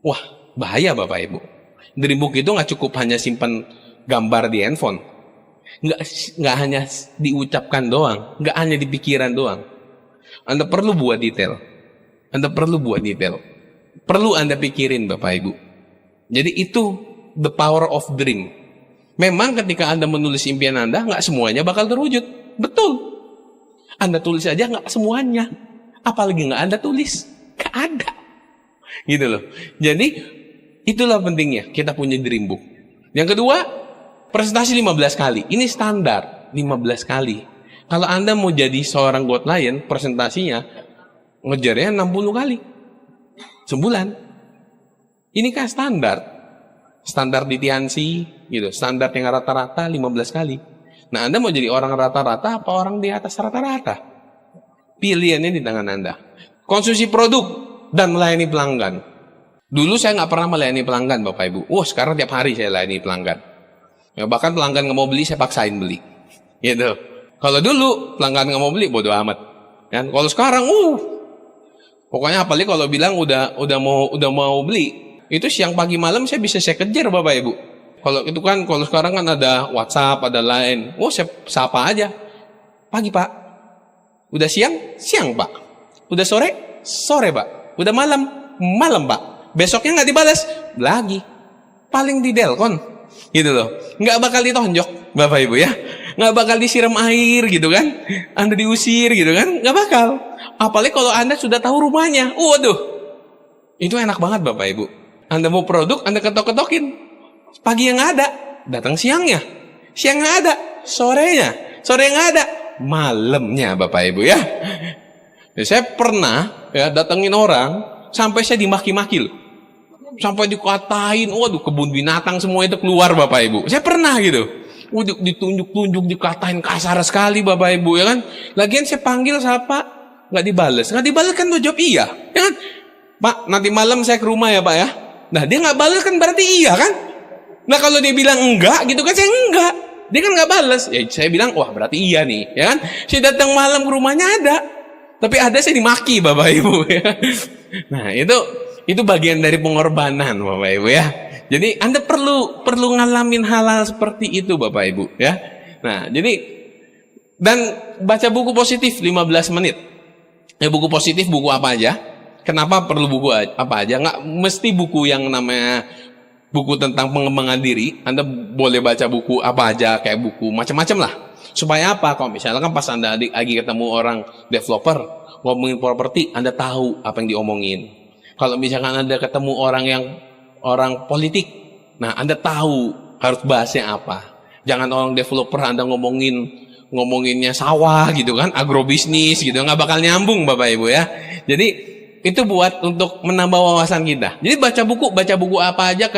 wah, bahaya Bapak Ibu. Dream book itu nggak cukup hanya simpan gambar di handphone. Nggak hanya diucapkan doang, nggak hanya di pikiran doang. Anda perlu buat detail. Anda perlu buat detail. Perlu Anda pikirin Bapak Ibu. Jadi itu the power of dream. Memang ketika Anda menulis impian Anda, nggak semuanya bakal terwujud. Betul. Anda tulis aja nggak semuanya. Apalagi nggak Anda tulis. Nggak ada. Gitu loh. Jadi itulah pentingnya kita punya dream book. Yang kedua, presentasi 15 kali. Ini standar 15 kali. Kalau Anda mau jadi seorang God Lion, presentasinya ngejarnya 60 kali. Sebulan. Ini kan standar. Standar di TNC, gitu. Standar yang rata-rata 15 kali. Nah, Anda mau jadi orang rata-rata apa orang di atas rata-rata? Pilihannya di tangan Anda. Konsumsi produk dan melayani pelanggan. Dulu saya nggak pernah melayani pelanggan, Bapak Ibu. Wah, sekarang tiap hari saya layani pelanggan. Ya, bahkan pelanggan nggak mau beli, saya paksain beli. Gitu. Kalau dulu pelanggan nggak mau beli, bodo amat. Kan? Kalau sekarang, pokoknya apalagi kalau bilang udah mau beli, itu siang pagi malam saya bisa saya kejar Bapak Ibu. Kalau itu kan kalau sekarang kan ada WhatsApp, ada Line. Saya sapa aja. Pagi Pak. Udah siang? Siang Pak. Udah sore? Sore Pak. Udah malam? Malam Pak. Besoknya nggak dibalas? Lagi. Paling di Delcon. Gitu loh. Nggak bakal ditonjok Bapak Ibu ya. Nggak bakal disiram air gitu kan. Anda diusir gitu kan. Nggak bakal. Apalagi kalau Anda sudah tahu rumahnya. Waduh. Itu enak banget Bapak Ibu. Anda mau produk, Anda ketok-ketokin. Pagi yang ada, datang siangnya. Siang yang ada, sorenya. Sore yang ada, malamnya Bapak Ibu ya. Saya pernah ya datengin orang, sampai saya dimaki-maki loh. Sampai dikatain, waduh kebun binatang semua itu keluar Bapak Ibu. Saya pernah gitu. Ditunjuk-tunjuk, dikatain kasar sekali Bapak Ibu ya kan. Lagian saya panggil siapa, nggak dibales. Nggak dibales kan tuh jawab iya. Ya kan? Pak, nanti malam saya ke rumah ya Pak ya. Nah dia nggak bales kan berarti iya kan. Nah kalau dia bilang enggak gitu kan saya enggak. Dia kan nggak bales. Ya saya bilang wah berarti iya nih. Ya kan. Saya datang malam ke rumahnya ada. Tapi ada saya dimaki Bapak Ibu ya. Nah itu bagian dari pengorbanan Bapak Ibu ya. Jadi Anda perlu ngalamin hal-hal seperti itu Bapak Ibu ya. Nah jadi dan baca buku positif 15 menit. Ya buku positif buku apa aja? Kenapa perlu buku apa aja? Nggak mesti buku yang namanya buku tentang pengembangan diri. Anda boleh baca buku apa aja, kayak buku macam-macam lah. Supaya apa? Kalau misalnya kan pas Anda lagi ketemu orang developer ngomongin properti, Anda tahu apa yang diomongin. Kalau misalkan Anda ketemu orang politik, nah Anda tahu harus bahasnya apa. Jangan orang developer Anda ngomonginnya sawah gitu kan, agrobisnis gitu, nggak bakal nyambung Bapak Ibu ya. Jadi itu buat untuk menambah wawasan kita. Jadi baca buku apa aja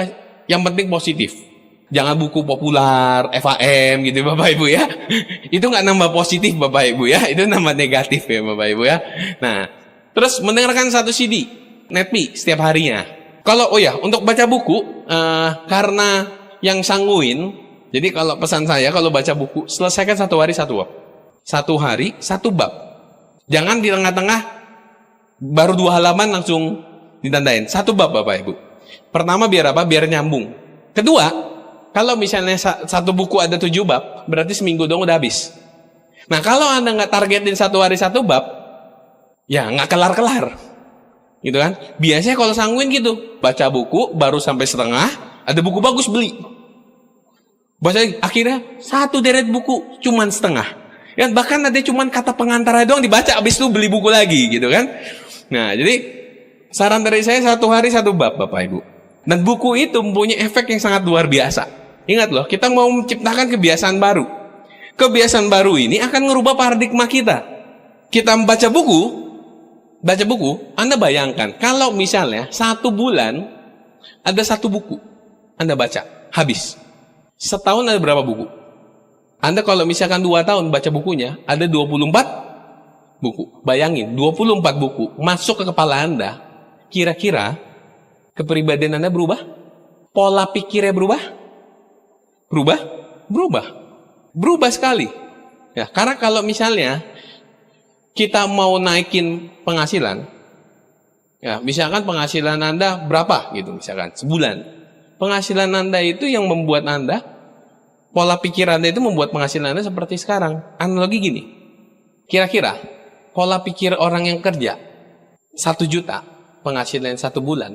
yang penting positif. Jangan buku populer, FAM gitu Bapak Ibu ya. Itu nggak nambah positif Bapak Ibu ya. Itu nambah negatif ya Bapak Ibu ya. Nah, terus mendengarkan 1 CD Netmi setiap harinya. Kalau untuk baca buku karena yang sanguin. Jadi kalau pesan saya kalau baca buku selesaikan 1 hari 1 bab. 1 hari 1 bab. Jangan di tengah-tengah baru 2 halaman langsung ditandain. 1 bab Bapak Ibu. Pertama biar apa? Biar nyambung. Kedua, kalau misalnya 1 buku ada 7 bab, berarti seminggu dong udah habis. Nah kalau Anda nggak targetin 1 hari 1 bab, ya nggak kelar-kelar. Gitu kan? Biasanya kalau sanguin gitu, baca buku baru sampai setengah, ada buku bagus beli. Baca akhirnya 1 deret buku cuman setengah. Ya, bahkan ada cuman kata pengantar doang dibaca, habis itu beli buku lagi gitu kan. Nah, jadi saran dari saya 1 hari 1 bab Bapak Ibu. Dan buku itu mempunyai efek yang sangat luar biasa. Ingat loh, kita mau menciptakan kebiasaan baru. Kebiasaan baru ini akan merubah paradigma kita. Kita membaca buku, Anda bayangkan kalau misalnya 1 bulan ada 1 buku Anda baca, habis. Setahun ada berapa buku? Anda kalau misalkan 2 tahun baca bukunya, ada 24 buku. Bayangin, 24 buku masuk ke kepala Anda, kira-kira kepribadian Anda berubah? Pola pikirnya berubah? Berubah sekali. Ya, karena kalau misalnya kita mau naikin penghasilan, ya, misalkan penghasilan Anda berapa gitu, misalkan sebulan. Penghasilan Anda itu yang membuat Anda, pola pikir Anda itu membuat penghasilan Anda seperti sekarang. Analogi gini, kira-kira pola pikir orang yang kerja 1 juta penghasilan 1 bulan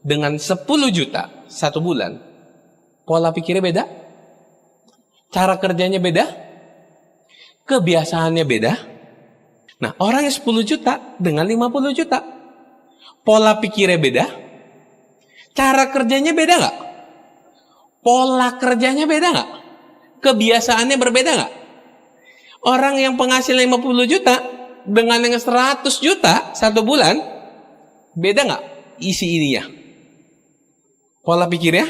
dengan 10 juta 1 bulan, pola pikirnya beda, cara kerjanya beda, kebiasaannya beda. Nah, orang yang 10 juta dengan 50 juta, pola pikirnya beda, cara kerjanya beda nggak? Pola kerjanya beda nggak? Kebiasaannya berbeda nggak? Orang yang penghasilan 50 juta dengan yang 100 juta 1 bulan, beda nggak isi ininya? Pola pikirnya,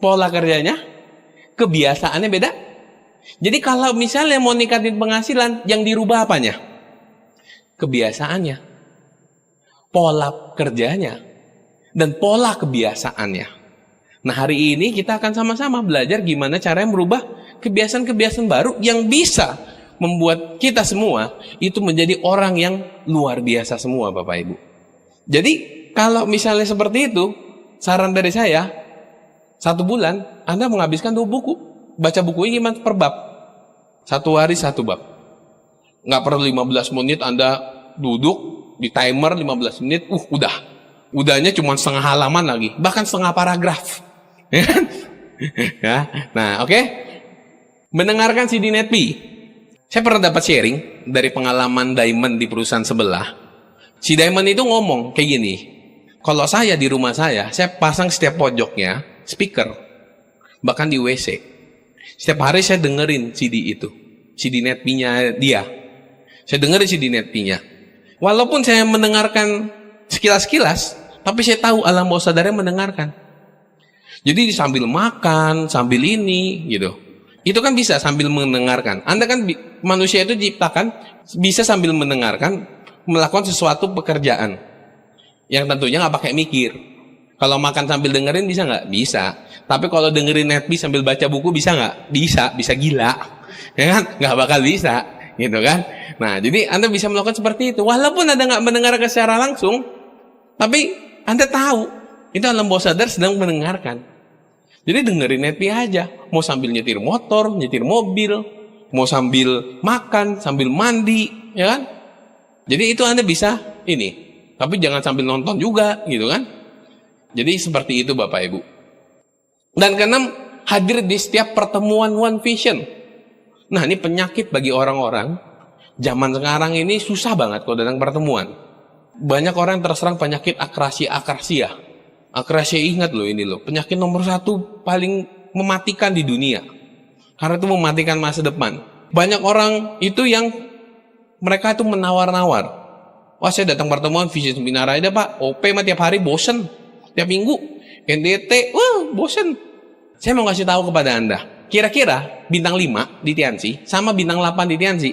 pola kerjanya, kebiasaannya beda. Jadi kalau misalnya mau ningkatin penghasilan, yang dirubah apanya? Kebiasaannya, pola kerjanya, dan pola kebiasaannya. Nah, hari ini kita akan sama-sama belajar gimana caranya merubah kebiasaan-kebiasaan baru yang bisa membuat kita semua itu menjadi orang yang luar biasa semua Bapak Ibu. Jadi kalau misalnya seperti itu, saran dari saya, 1 bulan Anda menghabiskan 2 buku. Baca bukunya gimana per bab? 1 hari 1 bab. Nggak perlu 15 menit Anda duduk di timer 15 menit, udahnya cuma setengah halaman lagi, bahkan setengah paragraf. Ya, nah oke. Mendengarkan CD Netpi. Saya pernah dapat sharing dari pengalaman Diamond di perusahaan sebelah. Si Diamond itu ngomong kayak gini, kalau saya di rumah saya pasang setiap pojoknya speaker, bahkan di WC. Setiap hari saya dengerin CD itu, CD Netpi-nya dia. Saya dengerin CD Netpi-nya. Walaupun saya mendengarkan sekilas-kilas, tapi saya tahu alam bawah sadarnya mendengarkan. Jadi sambil makan, sambil ini gitu. Itu kan bisa sambil mendengarkan. Anda kan manusia itu diciptakan bisa sambil mendengarkan melakukan sesuatu pekerjaan yang tentunya nggak pakai mikir. Kalau makan sambil dengerin bisa nggak? Bisa. Tapi kalau dengerin Netpi sambil baca buku bisa nggak? Bisa gila. Ya kan? Nggak bakal bisa, gitu kan? Nah, jadi Anda bisa melakukan seperti itu. Walaupun Anda nggak mendengarkan secara langsung, tapi Anda tahu itu alam bawah sadar sedang mendengarkan. Jadi dengerin Netpi aja, mau sambil nyetir motor, nyetir mobil, mau sambil makan, sambil mandi, ya kan? Jadi itu Anda bisa ini, tapi jangan sambil nonton juga, gitu kan? Jadi seperti itu Bapak Ibu. Dan keenam, hadir di setiap pertemuan One Vision. Nah, ini penyakit bagi orang-orang. Zaman sekarang ini susah banget kalau datang pertemuan. Banyak orang yang terserang penyakit akrasia. Akrasia, ingat loh ini loh, penyakit nomor 1 paling mematikan di dunia. Karena itu mematikan masa depan. Banyak orang itu yang mereka itu menawar-nawar. Wah, saya datang pertemuan visi seminar aja Pak, OP mah tiap hari bosen. Tiap minggu, NDT, bosen. Saya mau kasih tahu kepada Anda, kira-kira bintang 5 di Tiansi sama bintang 8 di Tiansi,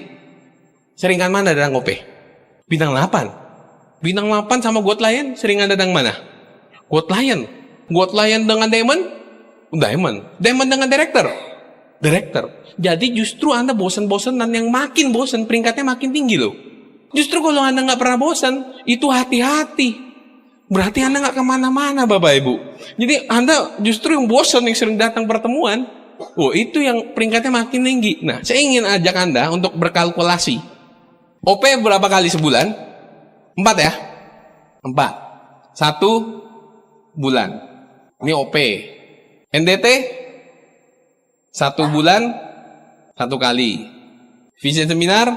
seringan mana datang OP? Bintang 8. Bintang 8 sama God Lion seringan datang mana? God Lion dengan Diamond dengan Director. Jadi justru Anda bosan-bosanan, yang makin bosan peringkatnya makin tinggi loh. Justru kalau Anda nggak pernah bosan, itu hati-hati. Berarti Anda nggak kemana-mana Bapak Ibu. Jadi Anda justru yang bosan yang sering datang pertemuan. Oh, itu yang peringkatnya makin tinggi. Nah, saya ingin ajak Anda untuk berkalkulasi. OP berapa kali sebulan? 4 ya? 4. 1 bulan. Ini OP. NDT 1 bulan 1 kali. Vision seminar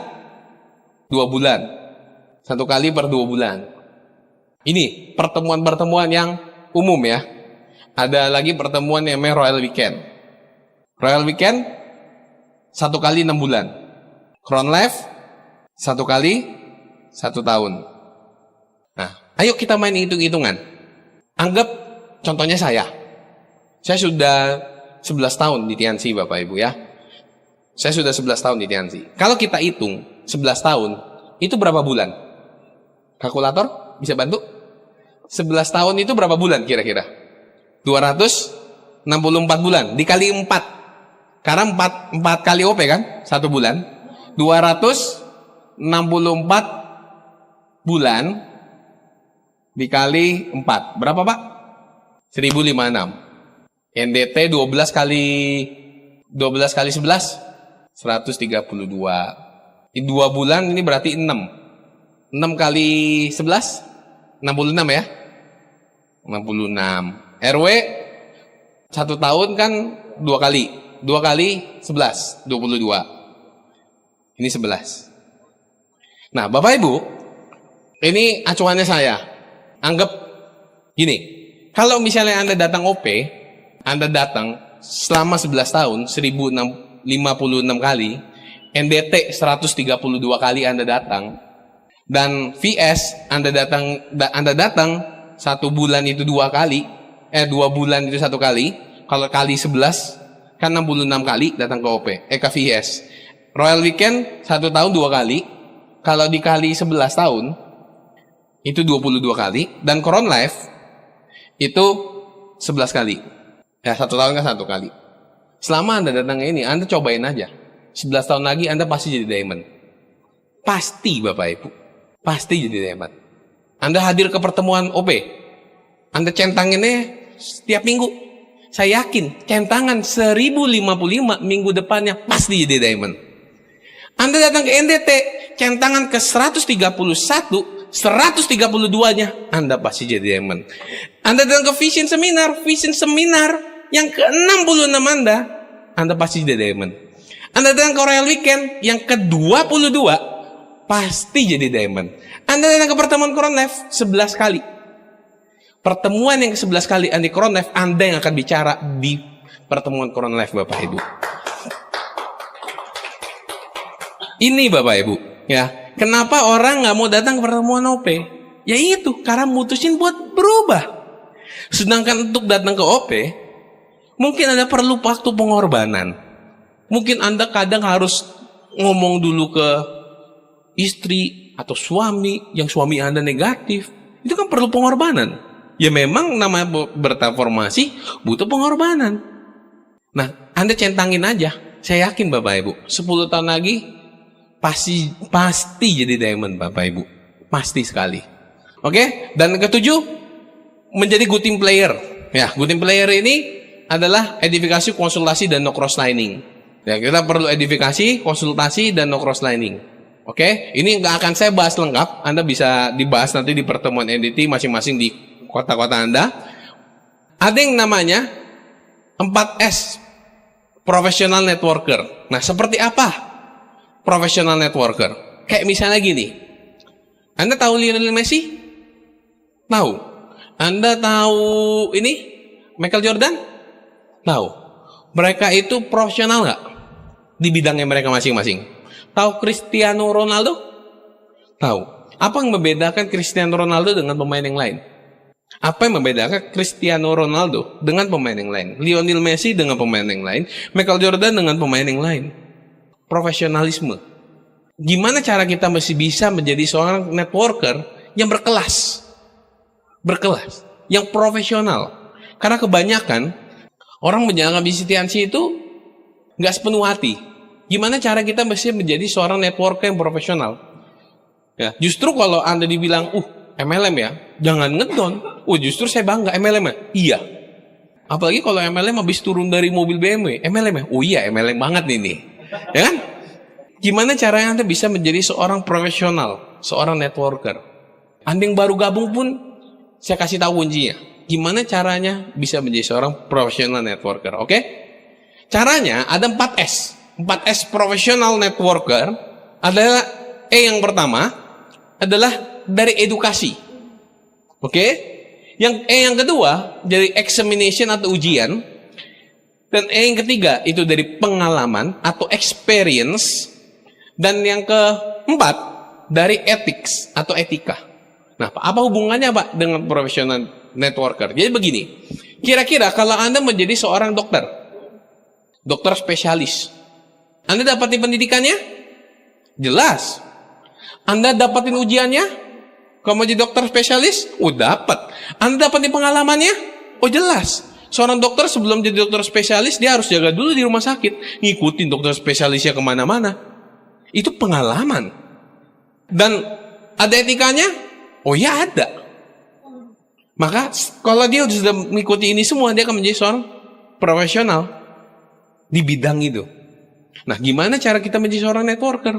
2 bulan. 1 kali per 2 bulan. Ini pertemuan-pertemuan yang umum ya. Ada lagi pertemuan yang namanya Royal Weekend. Royal Weekend 1 kali 6 bulan. Crown Life 1 kali 1 tahun. Nah, ayo kita main hitung-hitungan. Anggap contohnya saya. Saya sudah 11 tahun di Tiansi Bapak Ibu ya. Saya sudah 11 tahun di Tiansi. Kalau kita hitung 11 tahun, itu berapa bulan? Kalkulator bisa bantu? 11 tahun itu berapa bulan kira-kira? 264 bulan dikali 4. Karena 4 kali OP kan? 1 bulan. 264 bulan dikali 4. Berapa Pak? 1056. NDT 12 kali 11 132. Di 2 bulan ini berarti 6. 6 kali 11 66 ya. 66. RW 1 tahun kan 2 kali. 2 kali 11 22. Ini 11. Nah, Bapak Ibu, ini acuannya saya. Anggap gini. Kalau misalnya Anda datang OP, Anda datang selama 11 tahun 1056 kali, NDT 132 kali Anda datang, dan VS Anda datang 1 bulan itu 2 kali, 2 bulan itu 1 kali, kalau kali 11 kan 66 kali datang ke OP, ke VS. Royal Weekend 1 tahun 2 kali, kalau dikali 11 tahun itu 22 kali, dan Crown Life itu 11 kali. Ya, 1 tahun kan 1 kali. Selama Anda datang ini, Anda cobain aja. 11 tahun lagi Anda pasti jadi diamond. Pasti Bapak Ibu. Pasti jadi diamond. Anda hadir ke pertemuan OP. Anda centanginnya setiap minggu. Saya yakin centangan 1055 minggu depannya pasti jadi diamond. Anda datang ke NDT, centangan ke 131, 132-nya Anda pasti jadi diamond. Anda datang ke Vision Seminar yang ke-66 Anda pasti jadi diamond. Anda datang ke Royal Weekend yang ke-22 pasti jadi diamond. Anda datang ke pertemuan Crown Life 11 kali. Pertemuan yang ke-11 kali Anda Crown Life, Anda yang akan bicara di pertemuan Crown Life Bapak Ibu. Ini Bapak Ibu, ya. Kenapa orang nggak mau datang ke pertemuan OP? Ya itu, karena mutusin buat berubah. Sedangkan untuk datang ke OP, mungkin Anda perlu waktu pengorbanan. Mungkin Anda kadang harus ngomong dulu ke istri atau suami, yang suami Anda negatif. Itu kan perlu pengorbanan. Ya memang namanya bertransformasi butuh pengorbanan. Nah, Anda centangin aja. Saya yakin Bapak Ibu, 10 tahun lagi pasti jadi diamond Bapak Ibu. Pasti sekali. Oke? Dan ketujuh, menjadi good team player. Ya, good team player ini adalah edifikasi, konsultasi, dan no cross lining. Ya, kita perlu edifikasi, konsultasi, dan no cross lining. Oke? Ini nggak akan saya bahas lengkap. Anda bisa dibahas nanti di pertemuan NDT masing-masing di kota-kota Anda. Ada yang namanya 4S, professional networker. Nah, seperti apa professional networker? Kayak misalnya gini. Anda tahu Lionel Messi? Tahu. Anda tahu ini Michael Jordan? Tahu. Mereka itu profesional nggak di bidangnya mereka masing-masing? Tahu Cristiano Ronaldo? Tahu. Apa yang membedakan Cristiano Ronaldo dengan pemain yang lain? Apa yang membedakan Cristiano Ronaldo dengan pemain yang lain? Lionel Messi dengan pemain yang lain? Michael Jordan dengan pemain yang lain? Profesionalisme. Gimana cara kita masih bisa menjadi seorang networker yang berkelas? Berkelas. Yang profesional. Karena kebanyakan orang menjalankan bisnis Tiansi itu nggak sepenuh hati. Gimana cara kita mesti menjadi seorang networker yang profesional? Ya, justru kalau Anda dibilang, MLM ya, jangan ngedon. Oh justru saya bangga MLM ya. Iya. Apalagi kalau MLM habis turun dari mobil BMW, MLM ya. Oh iya MLM banget nih. Ya kan? Gimana caranya Anda bisa menjadi seorang profesional, seorang networker? Anda yang baru gabung pun saya kasih tahu kuncinya. Gimana caranya bisa menjadi seorang profesional networker? Oke? Caranya ada 4S. 4S profesional networker adalah yang pertama adalah dari edukasi. Oke? Yang kedua dari examination atau ujian. Dan yang ketiga itu dari pengalaman atau experience. Dan yang keempat dari ethics atau etika. Nah, apa hubungannya Pak dengan profesional networker? Jadi begini, kira-kira kalau Anda menjadi seorang dokter spesialis, Anda dapatin pendidikannya? Jelas. Anda dapatin ujiannya? Kalau menjadi dokter spesialis? Oh dapat. Anda dapatin pengalamannya? Oh jelas. Seorang dokter sebelum jadi dokter spesialis, dia harus jaga dulu di rumah sakit, ngikutin dokter spesialisnya kemana-mana. Itu pengalaman. Dan ada etikanya? Oh ya ada. Maka kalau dia sudah mengikuti ini semua, dia akan menjadi seorang profesional di bidang itu. Nah, gimana cara kita menjadi seorang networker?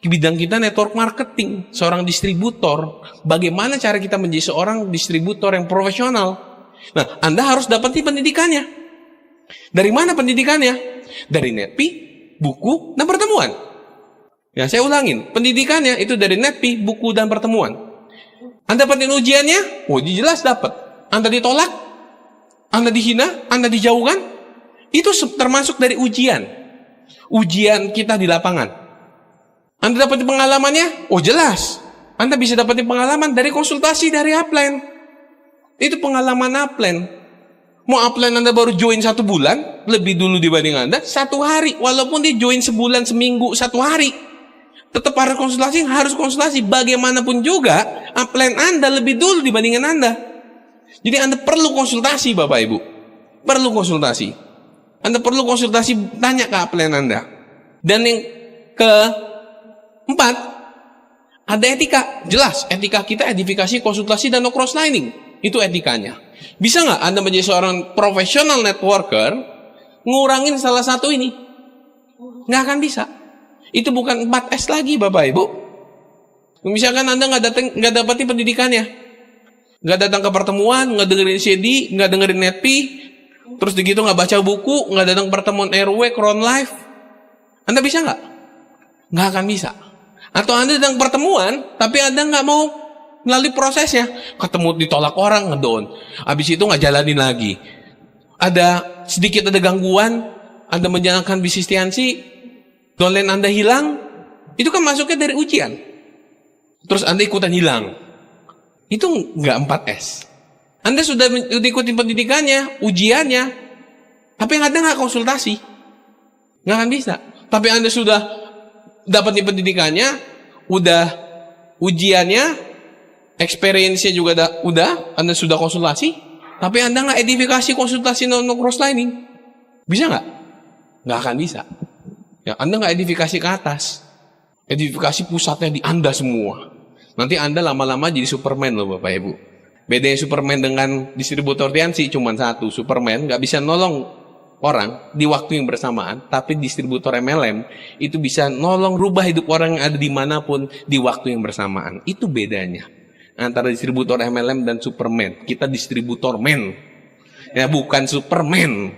Di bidang kita network marketing, seorang distributor. Bagaimana cara kita menjadi seorang distributor yang profesional? Nah, Anda harus dapati pendidikannya. Dari mana pendidikannya? Dari NetPi, buku, dan pertemuan. Ya, saya ulangin. Pendidikannya itu dari NetPi, buku, dan pertemuan. Anda dapatin ujiannya? Oh, jelas dapat. Anda ditolak? Anda dihina? Anda dijauhkan? Itu termasuk dari ujian. Ujian kita di lapangan. Anda dapatin pengalamannya? Oh, jelas. Anda bisa dapatin pengalaman dari konsultasi dari upline. Itu pengalaman upline. Mau upline Anda baru join 1 bulan, lebih dulu dibanding Anda, 1 hari. Walaupun dia join sebulan, seminggu, 1 hari. Tetap harus konsultasi. Bagaimanapun juga, upline Anda lebih dulu dibandingkan Anda. Jadi Anda perlu konsultasi, Bapak Ibu. Perlu konsultasi. Anda perlu konsultasi, tanya ke upline Anda. Dan yang keempat, ada etika. Jelas, etika kita edifikasi, konsultasi, dan no cross-lining. Itu etikanya. Bisa nggak Anda menjadi seorang profesional networker, ngurangin salah satu ini? Nggak akan bisa. Itu bukan 4S lagi, Bapak Ibu. Misalkan Anda nggak dapetin pendidikannya, nggak datang ke pertemuan, nggak dengerin CD, nggak dengerin NetPi, terus begitu nggak baca buku, nggak datang pertemuan RW, Crown Life, Anda bisa nggak? Nggak akan bisa. Atau Anda datang pertemuan, tapi Anda nggak mau melalui prosesnya, ketemu ditolak orang, ngedon, habis itu nggak jalanin lagi, ada gangguan, Anda menjalankan bisnis tiansi, downline Anda hilang, itu kan masuknya dari ujian, terus Anda ikutan hilang, itu nggak 4S. Anda sudah ikutin pendidikannya, ujiannya, tapi Anda nggak konsultasi, nggak akan bisa. Tapi Anda sudah dapat pendidikannya, udah ujiannya, experience-nya juga udah, Anda sudah konsultasi, tapi Anda nggak edifikasi konsultasi no cross-lining. Bisa nggak? Nggak akan bisa. Ya, Anda nggak edifikasi ke atas. Edifikasi pusatnya di Anda semua. Nanti Anda lama-lama jadi Superman loh Bapak Ibu. Bedanya Superman dengan distributor tiansi cuma satu. Superman nggak bisa nolong orang di waktu yang bersamaan, tapi distributor MLM itu bisa nolong rubah hidup orang yang ada dimanapun di waktu yang bersamaan. Itu bedanya antara distributor MLM dan Superman. Kita distributor man, ya bukan Superman.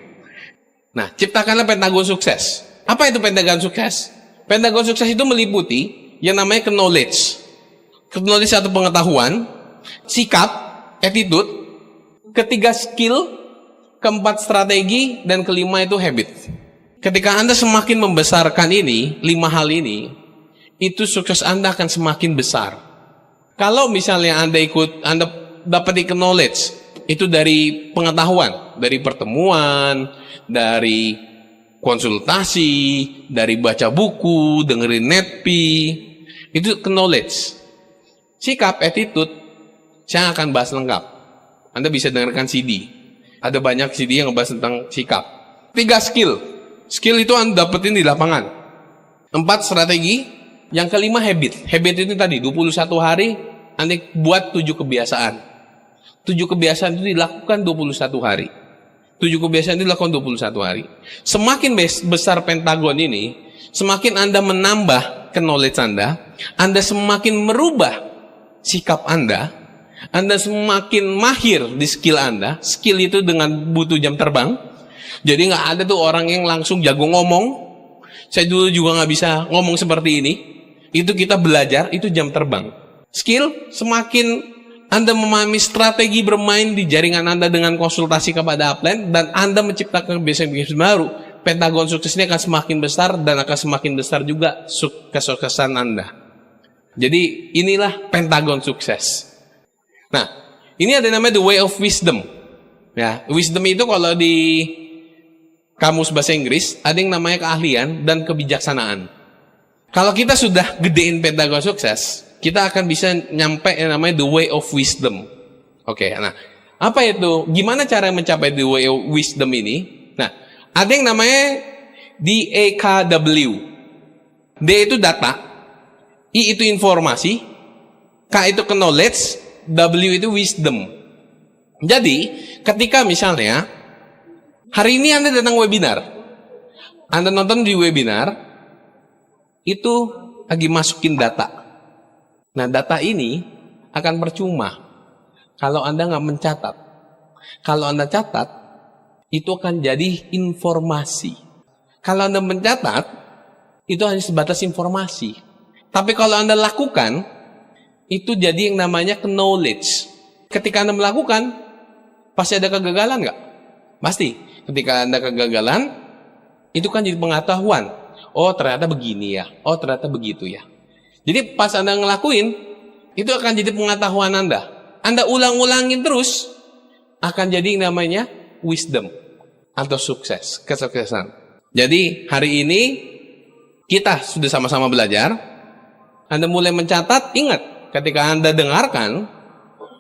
Nah, ciptakanlah pentagon sukses. Apa itu pentagon sukses? Pentagon sukses itu meliputi yang namanya knowledge. Knowledge atau pengetahuan, sikap, attitude, ketiga skill, keempat strategi, dan kelima itu habit. Ketika Anda semakin membesarkan ini, 5 hal ini, itu sukses Anda akan semakin besar. Kalau misalnya Anda dapat knowledge, itu dari pengetahuan, dari pertemuan, dari konsultasi, dari baca buku, dengerin NetPi, itu knowledge. Sikap, attitude, saya akan bahas lengkap. Anda bisa dengarkan CD. Ada banyak CD yang ngebahas tentang sikap. 3 skill. Skill itu Anda dapetin di lapangan. 4 strategi. Yang kelima habit. Habit itu tadi 21 hari Anda buat 7 kebiasaan. 7 kebiasaan itu dilakukan 21 hari. 7 kebiasaan itu dilakukan 21 hari. Semakin besar pentagon ini, semakin Anda menambah knowledge Anda semakin merubah sikap Anda semakin mahir di skill Anda. Skill itu dengan butuh jam terbang. Jadi nggak ada tuh orang yang langsung jago ngomong. Saya dulu juga nggak bisa ngomong seperti ini. Itu kita belajar, itu jam terbang. Skill, semakin Anda memahami strategi bermain di jaringan Anda dengan konsultasi kepada upline, dan Anda menciptakan kebiasaan-kebiasaan baru, pentagon sukses ini akan semakin besar, dan akan semakin besar juga kesuksesan Anda. Jadi inilah pentagon sukses. Nah, ini ada namanya the way of wisdom. Ya, wisdom itu kalau di kamus bahasa Inggris ada yang namanya keahlian dan kebijaksanaan. Kalau kita sudah gedein pentagon sukses, kita akan bisa nyampe yang namanya the way of wisdom. Oke, nah apa itu? Gimana cara mencapai the way of wisdom ini? Nah, ada yang namanya DAKW. D itu data, I itu informasi, K itu knowledge, W itu wisdom. Jadi, ketika misalnya hari ini Anda datang webinar, Anda nonton di webinar, itu lagi masukin data. Nah, data ini akan percuma kalau Anda nggak mencatat. Kalau Anda catat, itu akan jadi informasi. Kalau Anda mencatat, itu hanya sebatas informasi. Tapi kalau Anda lakukan, itu jadi yang namanya knowledge. Ketika Anda melakukan, pasti ada kegagalan nggak? Pasti. Ketika Anda kegagalan, itu kan jadi pengetahuan. Oh, ternyata begini ya. Oh, ternyata begitu ya. Jadi pas Anda ngelakuin, itu akan jadi pengetahuan Anda. Anda ulang-ulangin terus, akan jadi yang namanya wisdom atau sukses, kesuksesan. Jadi hari ini kita sudah sama-sama belajar. Anda mulai mencatat, ingat. Ketika Anda dengarkan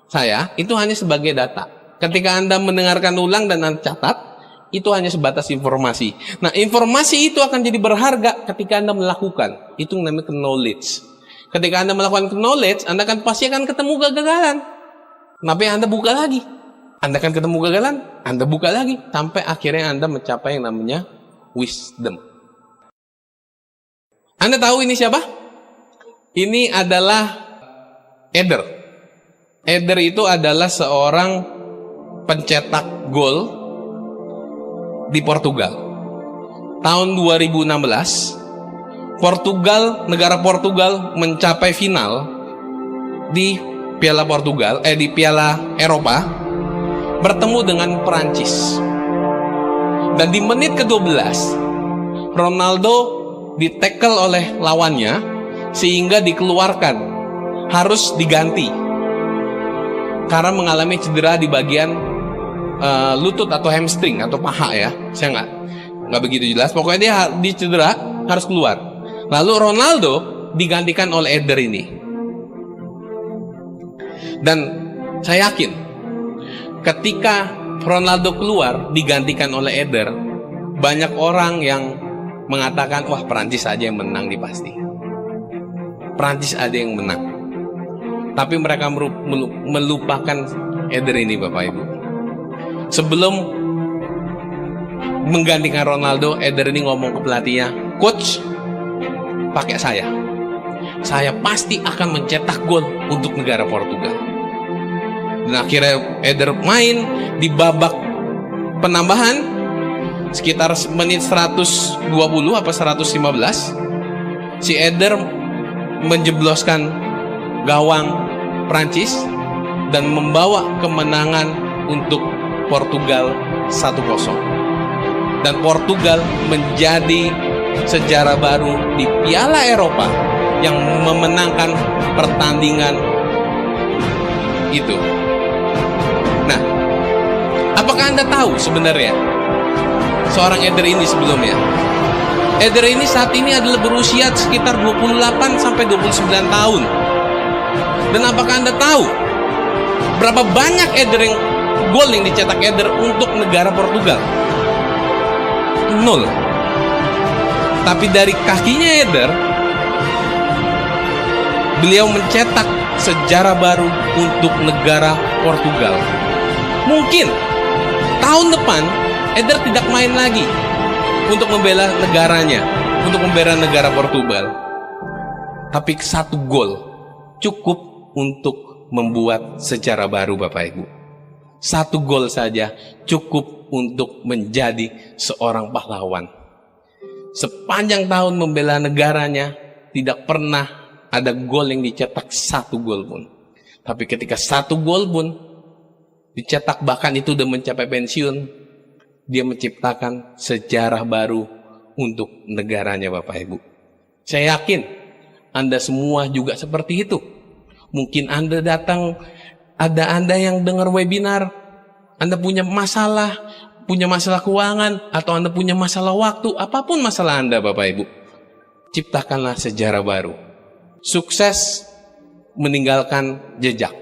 saya, itu hanya sebagai data. Ketika Anda mendengarkan ulang dan Anda catat, itu hanya sebatas informasi. Nah, informasi itu akan jadi berharga ketika Anda melakukan. Itu namanya knowledge. Ketika Anda melakukan knowledge, Anda pasti akan ketemu kegagalan. Tapi Anda buka lagi. Anda akan ketemu kegagalan, Anda buka lagi. Sampai akhirnya Anda mencapai yang namanya wisdom. Anda tahu ini siapa? Ini adalah Eder. Eder itu adalah seorang pencetak gol di Portugal. Tahun 2016, negara Portugal mencapai final di Piala Eropa bertemu dengan Perancis. Dan di menit ke-12, Ronaldo ditackle oleh lawannya sehingga dikeluarkan. Harus diganti karena mengalami cedera di bagian lutut atau hamstring atau paha ya. Saya nggak begitu jelas. Pokoknya dia cedera, harus keluar. Lalu Ronaldo digantikan oleh Eder ini. Dan saya yakin ketika Ronaldo keluar digantikan oleh Eder, banyak orang yang mengatakan, wah, Perancis aja yang menang nih pasti. Perancis ada yang menang. Tapi mereka melupakan Eder ini, Bapak Ibu. Sebelum menggantikan Ronaldo, Eder ini ngomong ke pelatihnya, coach, pakai saya. Saya pasti akan mencetak gol untuk negara Portugal. Dan akhirnya Eder main di babak penambahan sekitar menit 120 apa 115. Si Eder menjebloskan gawang Prancis dan membawa kemenangan untuk Portugal 1-0. Dan Portugal menjadi sejarah baru di Piala Eropa yang memenangkan pertandingan itu. Nah, apakah Anda tahu sebenarnya seorang Eder ini sebelumnya? Eder ini saat ini adalah berusia sekitar 28 sampai 29 tahun. Dan apakah Anda tahu berapa banyak gol yang dicetak Eder untuk negara Portugal? 0. Tapi dari kakinya Eder, beliau mencetak sejarah baru untuk negara Portugal. Mungkin tahun depan Eder tidak main lagi untuk membela negaranya, untuk membela negara Portugal. Tapi 1 gol cukup untuk membuat sejarah baru, Bapak Ibu. 1 gol saja cukup untuk menjadi seorang pahlawan. Sepanjang tahun membela negaranya, tidak pernah ada gol yang dicetak 1 gol pun. Tapi ketika 1 gol pun dicetak, bahkan itu udah mencapai pensiun, dia menciptakan sejarah baru untuk negaranya, Bapak Ibu. Saya yakin Anda semua juga seperti itu. Mungkin Anda datang, ada Anda yang dengar webinar, Anda punya masalah keuangan, atau Anda punya masalah waktu, apapun masalah Anda, Bapak Ibu, ciptakanlah sejarah baru. Sukses meninggalkan jejak.